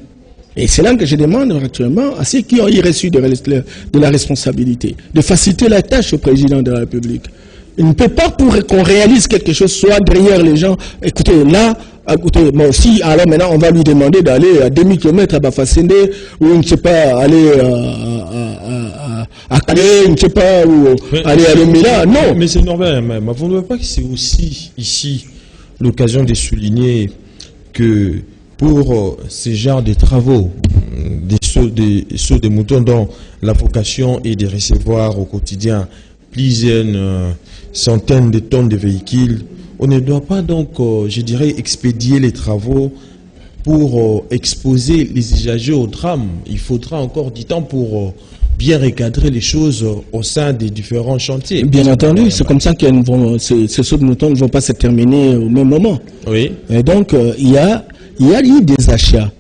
Et c'est là que je demande actuellement à ceux qui ont reçu de la responsabilité de faciliter la tâche au président de la République. Il ne peut pas, pour qu'on réalise quelque chose, soit derrière les gens, écoutez, là, écoutez, moi aussi, alors maintenant on va lui demander d'aller à 2000 km à Bafasende, ou je ne sais pas, aller à Calais, je ne sais pas, ou aller à Lomila, non. Mais c'est normal, même. Vous ne voyez pas que c'est aussi ici l'occasion de souligner que pour ce genre de travaux, des sauts des moutons dont la vocation est de recevoir au quotidien plusieurs centaines de tonnes de véhicules, on ne doit pas donc, je dirais, expédier les travaux pour exposer les usagers au drame. Il faudra encore du temps pour bien recadrer les choses au sein des différents chantiers. Bien entendu, c'est comme ça que ces sauts de moutons ne vont pas se terminer au même moment. Oui. Et donc, il y a eu des achats.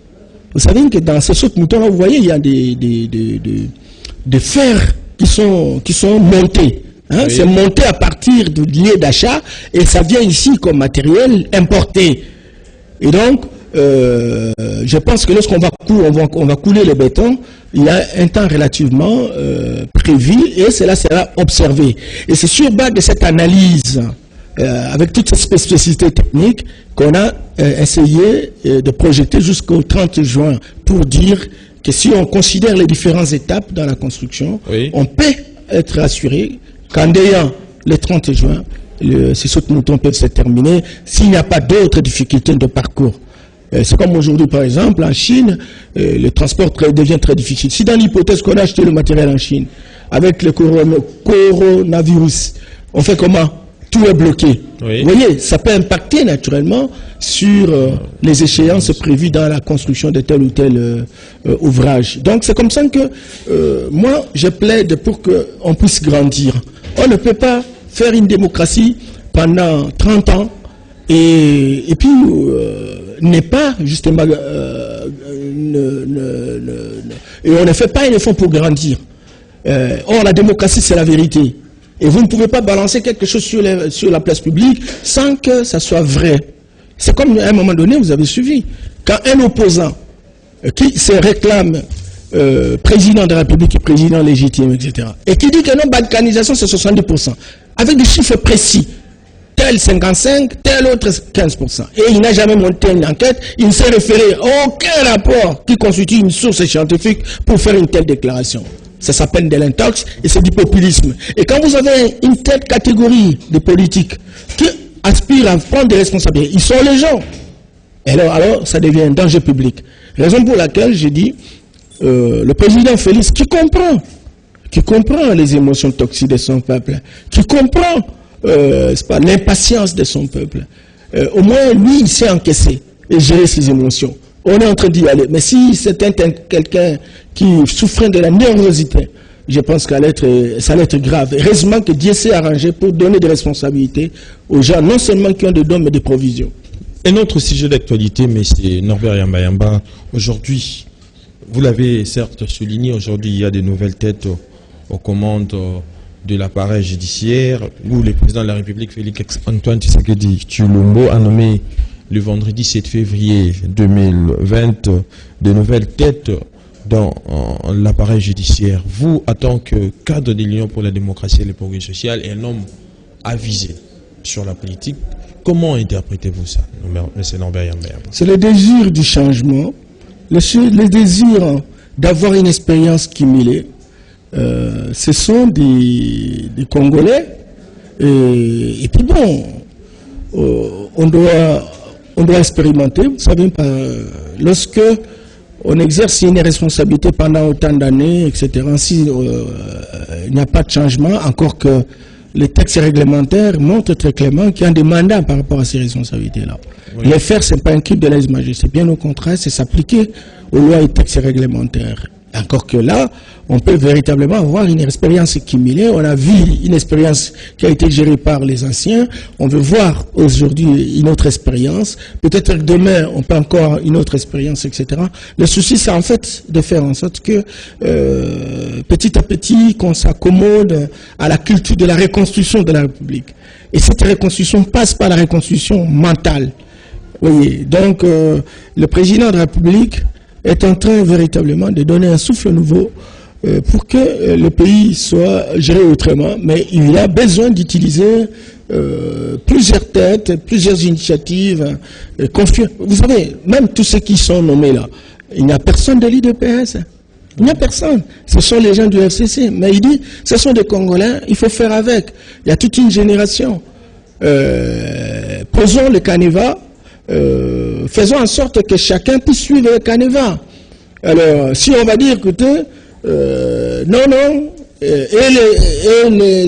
Vous savez que dans ces sauts de moutons, vous voyez, il y a des fers qui sont montés. Hein, oui. C'est monté à partir de lieux d'achat et ça vient ici comme matériel importé. Et donc, je pense que lorsqu'on va couler le béton, il y a un temps relativement prévu et cela sera observé. Et c'est sur base de cette analyse, avec toutes ces spécificités techniques, qu'on a essayé de projeter jusqu'au 30 juin pour dire que si on considère les différentes étapes dans la construction, on peut être assuré qu'en ayant le 30 juin, ces sautes-moutons peuvent se terminer s'il n'y a pas d'autres difficultés de parcours. C'est comme aujourd'hui, par exemple, en Chine, le transport devient très difficile. Si dans l'hypothèse qu'on a acheté le matériel en Chine, avec le coronavirus, on fait comment? Tout est bloqué. Oui. Vous voyez, ça peut impacter naturellement sur les échéances prévues dans la construction de tel ou tel ouvrage. Donc c'est comme ça que moi, je plaide pour qu'on puisse grandir. On ne peut pas faire une démocratie pendant 30 ans et puis n'est pas justement et on ne fait pas un effort pour grandir. Or la démocratie c'est la vérité et vous ne pouvez pas balancer quelque chose sur la place publique sans que ça soit vrai. C'est comme à un moment donné vous avez suivi quand un opposant qui se réclame président de la République et président légitime, etc. et qui dit que non, balkanisation c'est 70%, avec des chiffres précis, tel 55, tel autre 15%. Et il n'a jamais monté une enquête, il ne s'est référé à aucun rapport qui constitue une source scientifique pour faire une telle déclaration. Ça s'appelle de l'intox et c'est du populisme. Et quand vous avez une telle catégorie de politiques qui aspirent à prendre des responsabilités, ils sont les gens. Et alors ça devient un danger public. Raison pour laquelle j'ai dit, le président Félix, qui comprend les émotions toxiques de son peuple, qui comprend l'impatience de son peuple, au moins lui il sait encaisser et gérer ses émotions. On est en train d'y aller. Mais si c'était quelqu'un qui souffrait de la nervosité, je pense que ça allait être grave. Heureusement que Dieu s'est arrangé pour donner des responsabilités aux gens, non seulement qui ont des dons, mais des provisions. Un autre sujet d'actualité, mais c'est Norbert Yamba. Aujourd'hui, vous l'avez certes souligné, aujourd'hui il y a des nouvelles têtes aux commandes de l'appareil judiciaire, où le président de la République, Félix Antoine Tshisekedi Tshilombo, a nommé le vendredi 7 février 2020 de nouvelles têtes dans l'appareil judiciaire. Vous, en tant que cadre de l'Union pour la démocratie et le progrès social et un homme avisé sur la politique, comment interprétez-vous ça, M. Norbert Yamba? C'est le désir du changement, le désir d'avoir une expérience cumulée. Ce sont des Congolais et puis bon, on doit expérimenter. Vous savez, lorsque on exerce une responsabilité pendant autant d'années, etc., si il n'y a pas de changement, encore que les textes réglementaires montrent très clairement qu'il y a des mandats par rapport à ces responsabilités-là. Oui. Les faire, ce n'est pas un cri de lèse-majesté, bien au contraire, c'est s'appliquer aux lois et textes réglementaires. Encore que là, on peut véritablement avoir une expérience cumulée. On a vu une expérience qui a été gérée par les anciens. On veut voir aujourd'hui une autre expérience. Peut-être que demain, on peut encore une autre expérience, etc. Le souci, c'est en fait de faire en sorte que petit à petit, qu'on s'accommode à la culture de la reconstruction de la République. Et cette reconstruction passe par la reconstruction mentale. Oui, donc le président de la République est en train véritablement de donner un souffle nouveau pour que le pays soit géré autrement, mais il a besoin d'utiliser plusieurs têtes, plusieurs initiatives. Vous savez, même tous ceux qui sont nommés là, il n'y a personne de l'IDPS. Il n'y a personne. Ce sont les gens du FCC. Mais il dit, ce sont des Congolais, il faut faire avec. Il y a toute une génération. Posons le canevas. Faisons en sorte que chacun puisse suivre le canevas. Alors, si on va dire, écoutez, non,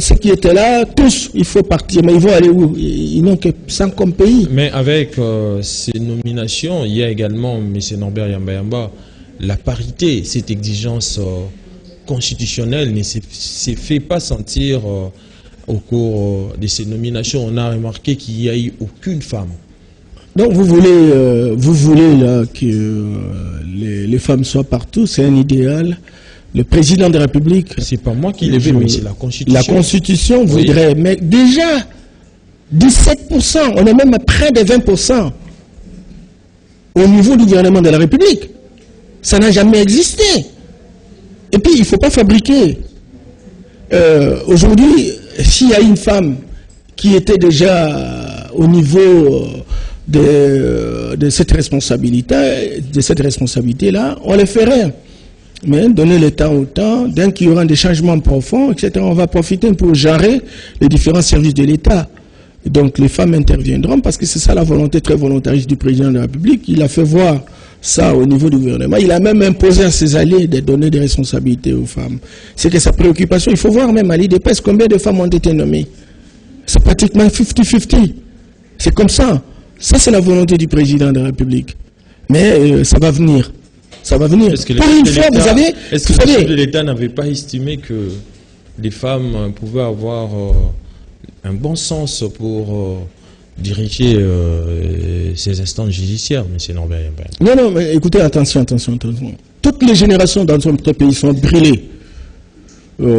ceux qui étaient là, tous, il faut partir, mais ils vont aller où? Ils n'ont que 100 comme pays. Mais avec ces nominations, il y a également, M. Norbert Yamba, la parité, cette exigence constitutionnelle ne se fait pas sentir au cours de ces nominations. On a remarqué qu'il n'y a eu aucune femme. Donc vous voulez là que les femmes soient partout, c'est un idéal. Le président de la République... C'est pas moi qui l'ai vu, mais c'est la Constitution. La Constitution voudrait... Oui. Mais déjà, 17%, on est même à près de 20%. au niveau du gouvernement de la République. Ça n'a jamais existé. Et puis, il ne faut pas fabriquer. Aujourd'hui, s'il y a une femme qui était déjà au niveau de cette responsabilité-là, on le ferait. Mais donner le temps au temps, dès qu'il y aura des changements profonds, etc., on va profiter pour jarrer les différents services de l'État. Donc les femmes interviendront parce que c'est ça la volonté très volontariste du président de la République. Il a fait voir ça au niveau du gouvernement. Il a même imposé à ses alliés de donner des responsabilités aux femmes. C'est que sa préoccupation, il faut voir même à l'IDPS combien de femmes ont été nommées. C'est pratiquement 50-50. C'est comme ça. Ça, c'est la volonté du président de la République. Mais ça va venir. Ça va venir. Est-ce que pour une fois, vous avez... Est-ce que le chef de l'État n'avait pas estimé que les femmes pouvaient avoir un bon sens pour diriger ces instances judiciaires, M. Norbert? Non, mais écoutez, attention. Toutes les générations dans notre pays sont brûlées.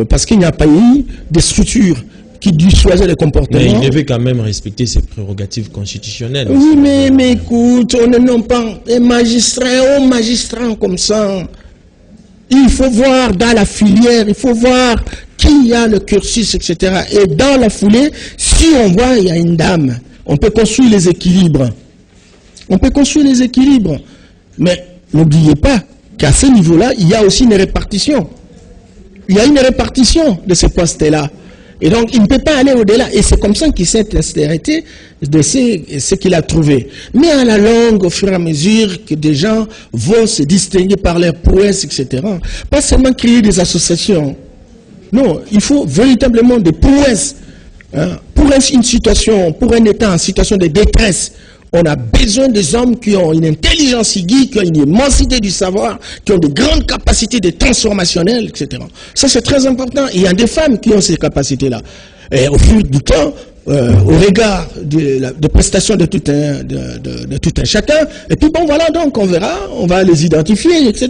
Parce qu'il n'y a pas eu de structures qui dissuasaient les comportements. Mais il devait quand même respecter ses prérogatives constitutionnelles. Oui, mais écoute, on n'a pas un magistrat comme ça. Il faut voir dans la filière, il faut voir qui a le cursus, etc. Et dans la foulée, si on voit il y a une dame, on peut construire les équilibres. Mais n'oubliez pas qu'à ce niveau-là, il y a aussi une répartition. Il y a une répartition de ces postes-là. Et donc, il ne peut pas aller au-delà. Et c'est comme ça qu'il s'est arrêté de ce qu'il a trouvé. Mais à la longue, au fur et à mesure que des gens vont se distinguer par leur prouesse, etc. Pas seulement créer des associations. Non, il faut véritablement des prouesses. Pour une situation, pour un État en situation de détresse, on a besoin des hommes qui ont une intelligence aiguë, qui ont une immensité du savoir, qui ont de grandes capacités de transformationnelles, etc. Ça, c'est très important. Il y a des femmes qui ont ces capacités-là. Et au fil du temps, au regard de prestations de tout un chacun, et puis bon, voilà, donc on verra, on va les identifier, etc.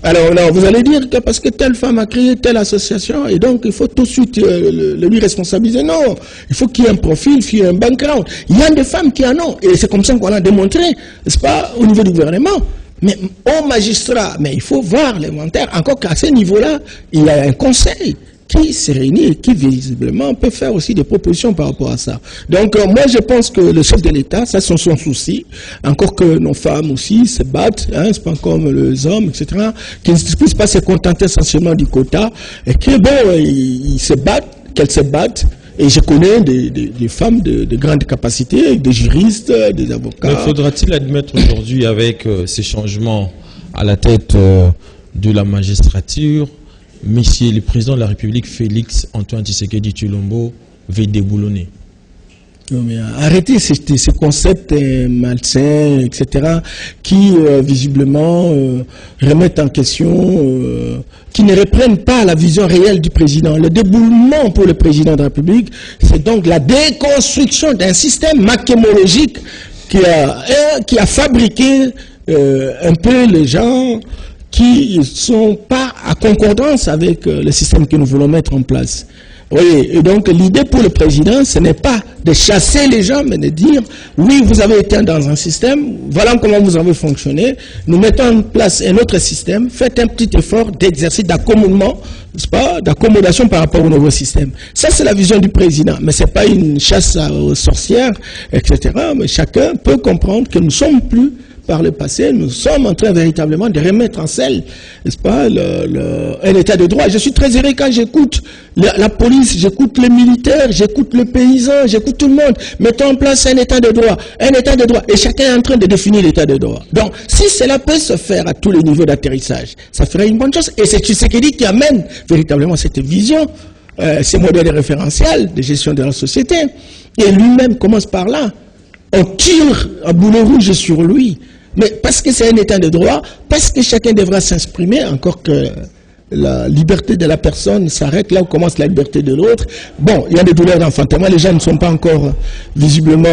Alors là, vous allez dire que parce que telle femme a créé telle association, et donc il faut tout de suite le lui responsabiliser. Non, il faut qu'il y ait un profil, qu'il y ait un background. Il y a des femmes qui en ont, et c'est comme ça qu'on a démontré, n'est-ce pas, au niveau du gouvernement. Mais au magistrat, mais il faut voir l'inventaire, encore qu'à ce niveau-là, il y a un conseil qui se réunit et qui visiblement peut faire aussi des propositions par rapport à ça. Donc moi je pense que le chef de l'État, ça c'est son souci, encore que nos femmes aussi se battent, c'est pas comme les hommes, etc., qui ne puissent pas se contenter essentiellement du quota, et que bon, ils se battent, qu'elles se battent. Et je connais des femmes de grandes capacités, des juristes, des avocats. Mais faudra-t-il admettre aujourd'hui, avec ces changements à la tête de la magistrature, Monsieur le président de la République, Félix Antoine Tshisekedi Tshilombo, veut déboulonner? Non, mais arrêtez ces concepts malsains, etc., qui visiblement remettent en question, qui ne reprennent pas la vision réelle du président. Le déboulement pour le président de la République, c'est donc la déconstruction d'un système machémologique qui a fabriqué un peu les gens qui ne sont pas à concordance avec le système que nous voulons mettre en place. Oui, et donc l'idée pour le président, ce n'est pas de chasser les gens, mais de dire, oui, vous avez été dans un système, voilà comment vous avez fonctionné, nous mettons en place un autre système, faites un petit effort d'exercice d'accommodement, n'est-ce pas, d'accommodation par rapport au nouveau système. Ça, c'est la vision du président, mais ce n'est pas une chasse aux sorcières, etc., mais chacun peut comprendre que nous ne sommes plus par le passé, nous sommes en train véritablement de remettre en selle, n'est-ce pas, un état de droit. Je suis très heureux quand j'écoute la police, j'écoute les militaires, j'écoute les paysans, j'écoute tout le monde. Mettons en place un état de droit, et chacun est en train de définir l'état de droit. Donc, si cela peut se faire à tous les niveaux d'atterrissage, ça ferait une bonne chose. Et c'est Tshisekedi qui amène véritablement cette vision, ces modèles référentiels de gestion de la société. Et lui-même commence par là. On tire un boulet rouge sur lui. Mais parce que c'est un état de droit, parce que chacun devra s'exprimer, encore que la liberté de la personne s'arrête là où commence la liberté de l'autre. Bon, il y a des douleurs d'enfantement, les gens ne sont pas encore visiblement,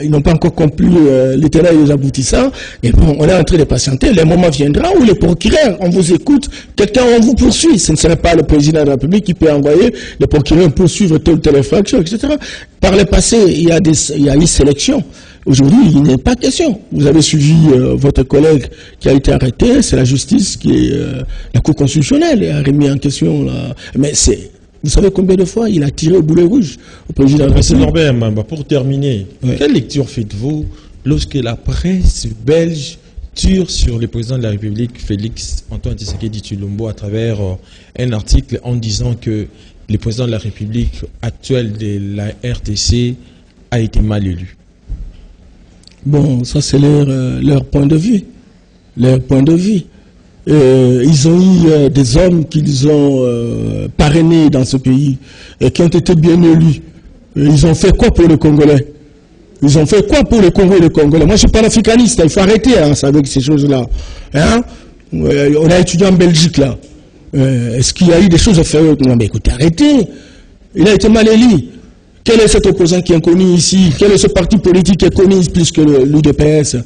ils n'ont pas encore conclu les tenants et les aboutissants. Et bon, on est en train de patienter. Le moment viendra où les procureurs, on vous écoute, quelqu'un on vous poursuit. Ce ne serait pas le président de la République qui peut envoyer le procureur poursuivre telle ou telle infraction, etc. Par le passé, il y a eu sélection. Aujourd'hui, il n'est pas question. Vous avez suivi votre collègue qui a été arrêté, c'est la justice qui est la Cour constitutionnelle a remis en question. Là. Mais vous savez combien de fois il a tiré au boulet rouge au président de la République. Norbert Mamba, pour terminer, quelle lecture faites-vous lorsque la presse belge tire sur le président de la République, Félix Antoine Tshisekedi Tshilombo, à travers un article en disant que le président de la République actuel de la RDC a été mal élu? Bon, ça c'est leur point de vue. Leur point de vue. Ils ont eu des hommes qu'ils ont parrainés dans ce pays et qui ont été bien élus. Et ils ont fait quoi pour les Congolais? Ils ont fait quoi pour le Congo et les Congolais? Moi je suis pas africaniste, il faut arrêter avec ces choses-là. Hein? On a étudié en Belgique là. Est-ce qu'il y a eu des choses à faire? Non mais écoutez, arrêtez. Il a été mal élu. Quel est cet opposant qui est connu ici? Quel est ce parti politique qui est connu plus que l'UDPS?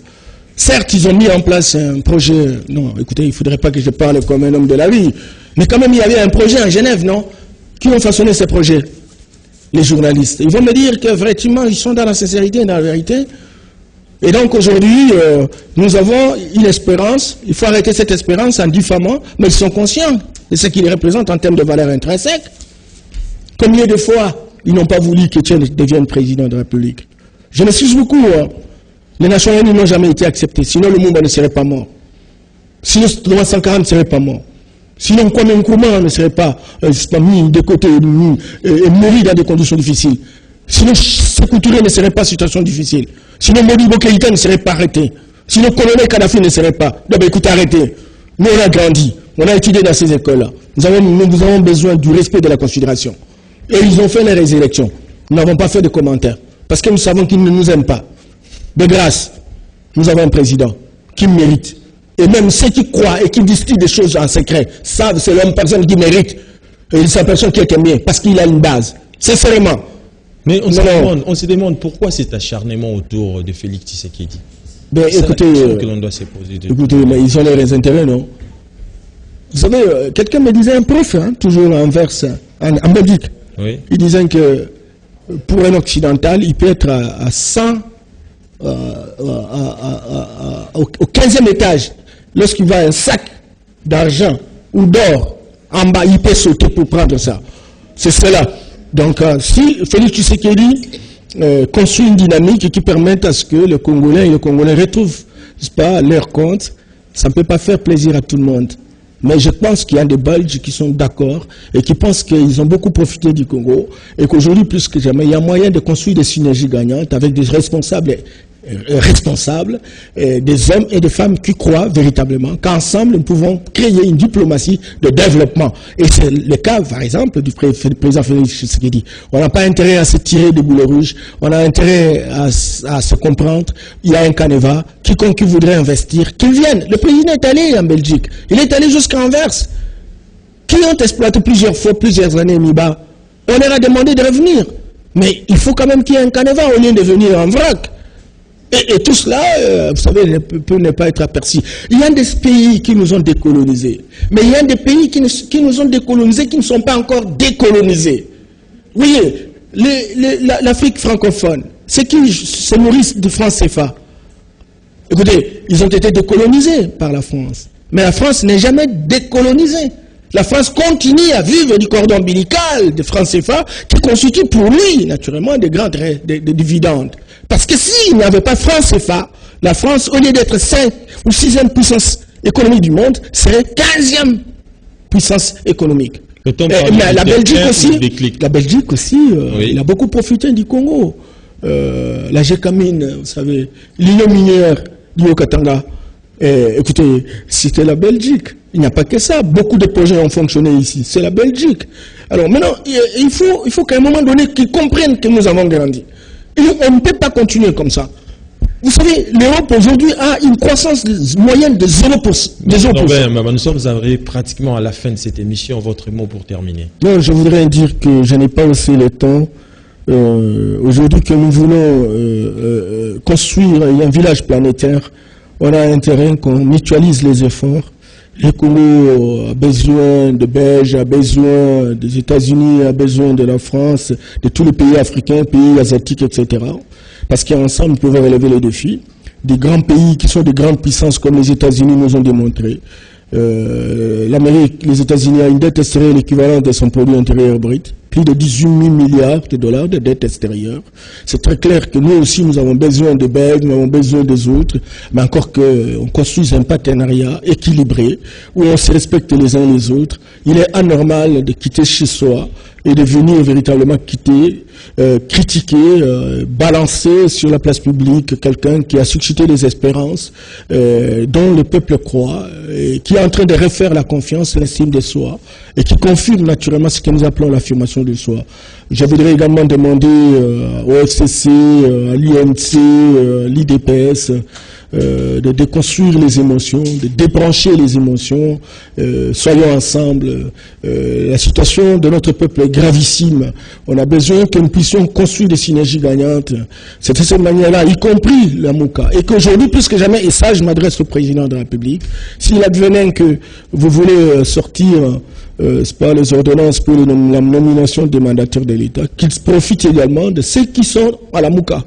Certes, ils ont mis en place un projet. Non, écoutez, il ne faudrait pas que je parle comme un homme de la vie. Mais quand même, il y avait un projet en Genève, non? Qui ont façonné ce projet? Les journalistes. Ils vont me dire que vraiment, ils sont dans la sincérité et dans la vérité. Et donc aujourd'hui, nous avons une espérance. Il faut arrêter cette espérance en diffamant, mais ils sont conscients de ce qu'ils représentent en termes de valeur intrinsèque. Combien de fois ils n'ont pas voulu qu'Étienne devienne président de la République? Je m'excuse beaucoup. Les Nations Unies n'ont jamais été acceptées. Sinon, le Mumba ne serait pas mort. Sinon, Thomas Sankara ne serait pas mort. Sinon, Kwame Nkrumah ne serait pas mis de côté et mourir dans des conditions difficiles. Sinon, Sékou Touré ne serait pas en situation difficile. Sinon, Modibo Keïta ne serait pas arrêté. Sinon, Colonel Kadhafi ne serait pas. Donc, écoutez, arrêtez. Nous, on a grandi. On a étudié dans ces écoles-là. Nous avons besoin du respect de la considération. Et ils ont fait les élections. Nous n'avons pas fait de commentaires. Parce que nous savons qu'ils ne nous aiment pas. De grâce, nous avons un président qui mérite. Et même ceux qui croient et qui distillent des choses en secret savent que c'est l'homme personne qui mérite. Et c'est la personne qui est aimée. Parce qu'il a une base. Sincèrement. Mais on se demande pourquoi cet acharnement autour de Félix Tshisekedi. Ben, écoutez, que l'on doit se poser écoutez, mais ils ont leurs intérêts, non? Vous savez, quelqu'un me disait, un prof, toujours en Belgique, oui. Il disait que pour un occidental, il peut être à 100, au 15e étage, lorsqu'il voit un sac d'argent ou d'or en bas, il peut sauter pour prendre ça. C'est cela. Donc, si Félix Tshisekedi construit une dynamique qui permette à ce que les Congolais retrouvent, n'est-ce pas, leur compte, ça ne peut pas faire plaisir à tout le monde. Mais je pense qu'il y a des Belges qui sont d'accord et qui pensent qu'ils ont beaucoup profité du Congo et qu'aujourd'hui, plus que jamais, il y a moyen de construire des synergies gagnantes avec des responsables, des hommes et des femmes qui croient véritablement qu'ensemble, nous pouvons créer une diplomatie de développement. Et c'est le cas, par exemple, du président Félix Tshisekedi. On n'a pas intérêt à se tirer des boulets rouges, on a intérêt à se comprendre. Il y a un canevas, quiconque voudrait investir, qu'il vienne. Le président est allé en Belgique, il est allé jusqu'à Anvers, qui ont exploité plusieurs années Miba. On leur a demandé de revenir. Mais il faut quand même qu'il y ait un canevas au lieu de venir en vrac. Et tout cela, vous savez, peut ne pas être aperçu. Il y a des pays qui nous ont décolonisés. Mais il y a des pays qui nous ont décolonisés qui ne sont pas encore décolonisés. Oui, l'Afrique francophone, c'est qui se nourrissent du franc CFA. Écoutez, ils ont été décolonisés par la France. Mais la France n'est jamais décolonisée. La France continue à vivre du cordon ombilical de franc CFA qui constitue pour lui, naturellement, des grandes dividendes. Parce que s'il n'y avait pas franc CFA, la France, au lieu d'être 5 ou 6e puissance économique du monde, serait 15e puissance économique. Mais la Belgique aussi, oui. Il a beaucoup profité du Congo. La Gécamine, vous savez, l'union minière du Haut-Katanga. Écoutez, c'était la Belgique. Il n'y a pas que ça. Beaucoup de projets ont fonctionné ici. C'est la Belgique. Alors maintenant, il faut qu'à un moment donné, qu'ils comprennent que nous avons grandi. Et on ne peut pas continuer comme ça. Vous savez, l'Europe aujourd'hui a une croissance moyenne de 0%. Non, nous sommes arrivés pratiquement à la fin de cette émission. Votre mot pour terminer. Non, je voudrais dire que je n'ai pas aussi le temps. Aujourd'hui que nous voulons construire un village planétaire, on a intérêt qu'on mutualise les efforts Le Congo a besoin de Belges, a besoin des États-Unis, a besoin de la France, de tous les pays africains, pays asiatiques, etc. Parce qu'ensemble, nous pouvons relever les défis. Des grands pays qui sont des grandes puissances comme les États-Unis nous ont démontré. L'Amérique, les États-Unis ont une dette extérieure équivalente de son produit intérieur brut. Plus de 18 000 milliards de dollars de dette extérieure. C'est très clair que nous aussi, nous avons besoin de Belges, nous avons besoin des autres, mais encore qu'on construise un partenariat équilibré, où on se respecte les uns les autres. Il est anormal de quitter chez soi et de venir véritablement quitter, critiquer, balancer sur la place publique quelqu'un qui a suscité des espérances, dont le peuple croit, et qui est en train de refaire la confiance, l'estime de soi, et qui confirme naturellement ce que nous appelons l'affirmation de soi. Je voudrais également demander au FCC, à l'INC, à l'IDPS, de déconstruire les émotions, de débrancher les émotions. Soyons ensemble. La situation de notre peuple est gravissime. On a besoin que nous puissions construire des synergies gagnantes. C'est de cette manière-là, y compris la MOUCA. Et qu'aujourd'hui, plus que jamais, et ça je m'adresse au président de la République, s'il advenait que vous voulez sortir par les ordonnances pour la nomination des mandataires de l'État, qu'ils profitent également de ceux qui sont à la MOUCA.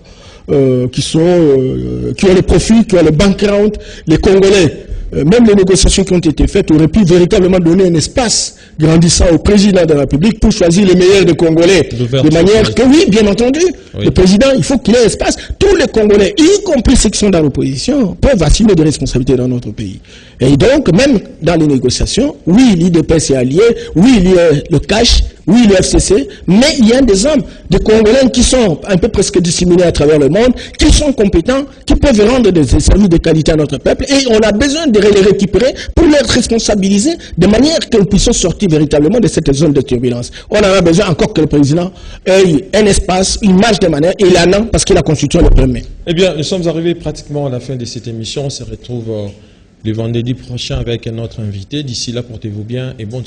Qui ont le profil, qui ont le background, les Congolais. Même les négociations qui ont été faites auraient pu véritablement donner un espace grandissant au président de la République pour choisir les meilleurs des Congolais. De manière que, oui, bien entendu, le président, il faut qu'il ait espace. Tous les Congolais, y compris ceux qui sont dans l'opposition, peuvent assumer des responsabilités dans notre pays. Et donc, même dans les négociations, oui, l'IDPS est allié, oui, il y a le cash, oui, le FCC, mais il y a des hommes, des Congolais qui sont un peu presque disséminés à travers le monde, qui sont compétents, qui peuvent rendre des services de qualité à notre peuple, et on a besoin de les récupérer pour les responsabiliser de manière que nous puissions sortir véritablement de cette zone de turbulence. On en a besoin encore que le président ait un espace, une marge de manœuvre, et il en a parce que la Constitution le permet. Eh bien, nous sommes arrivés pratiquement à la fin de cette émission. On se retrouve le vendredi prochain avec un autre invité. D'ici là, portez-vous bien et bonne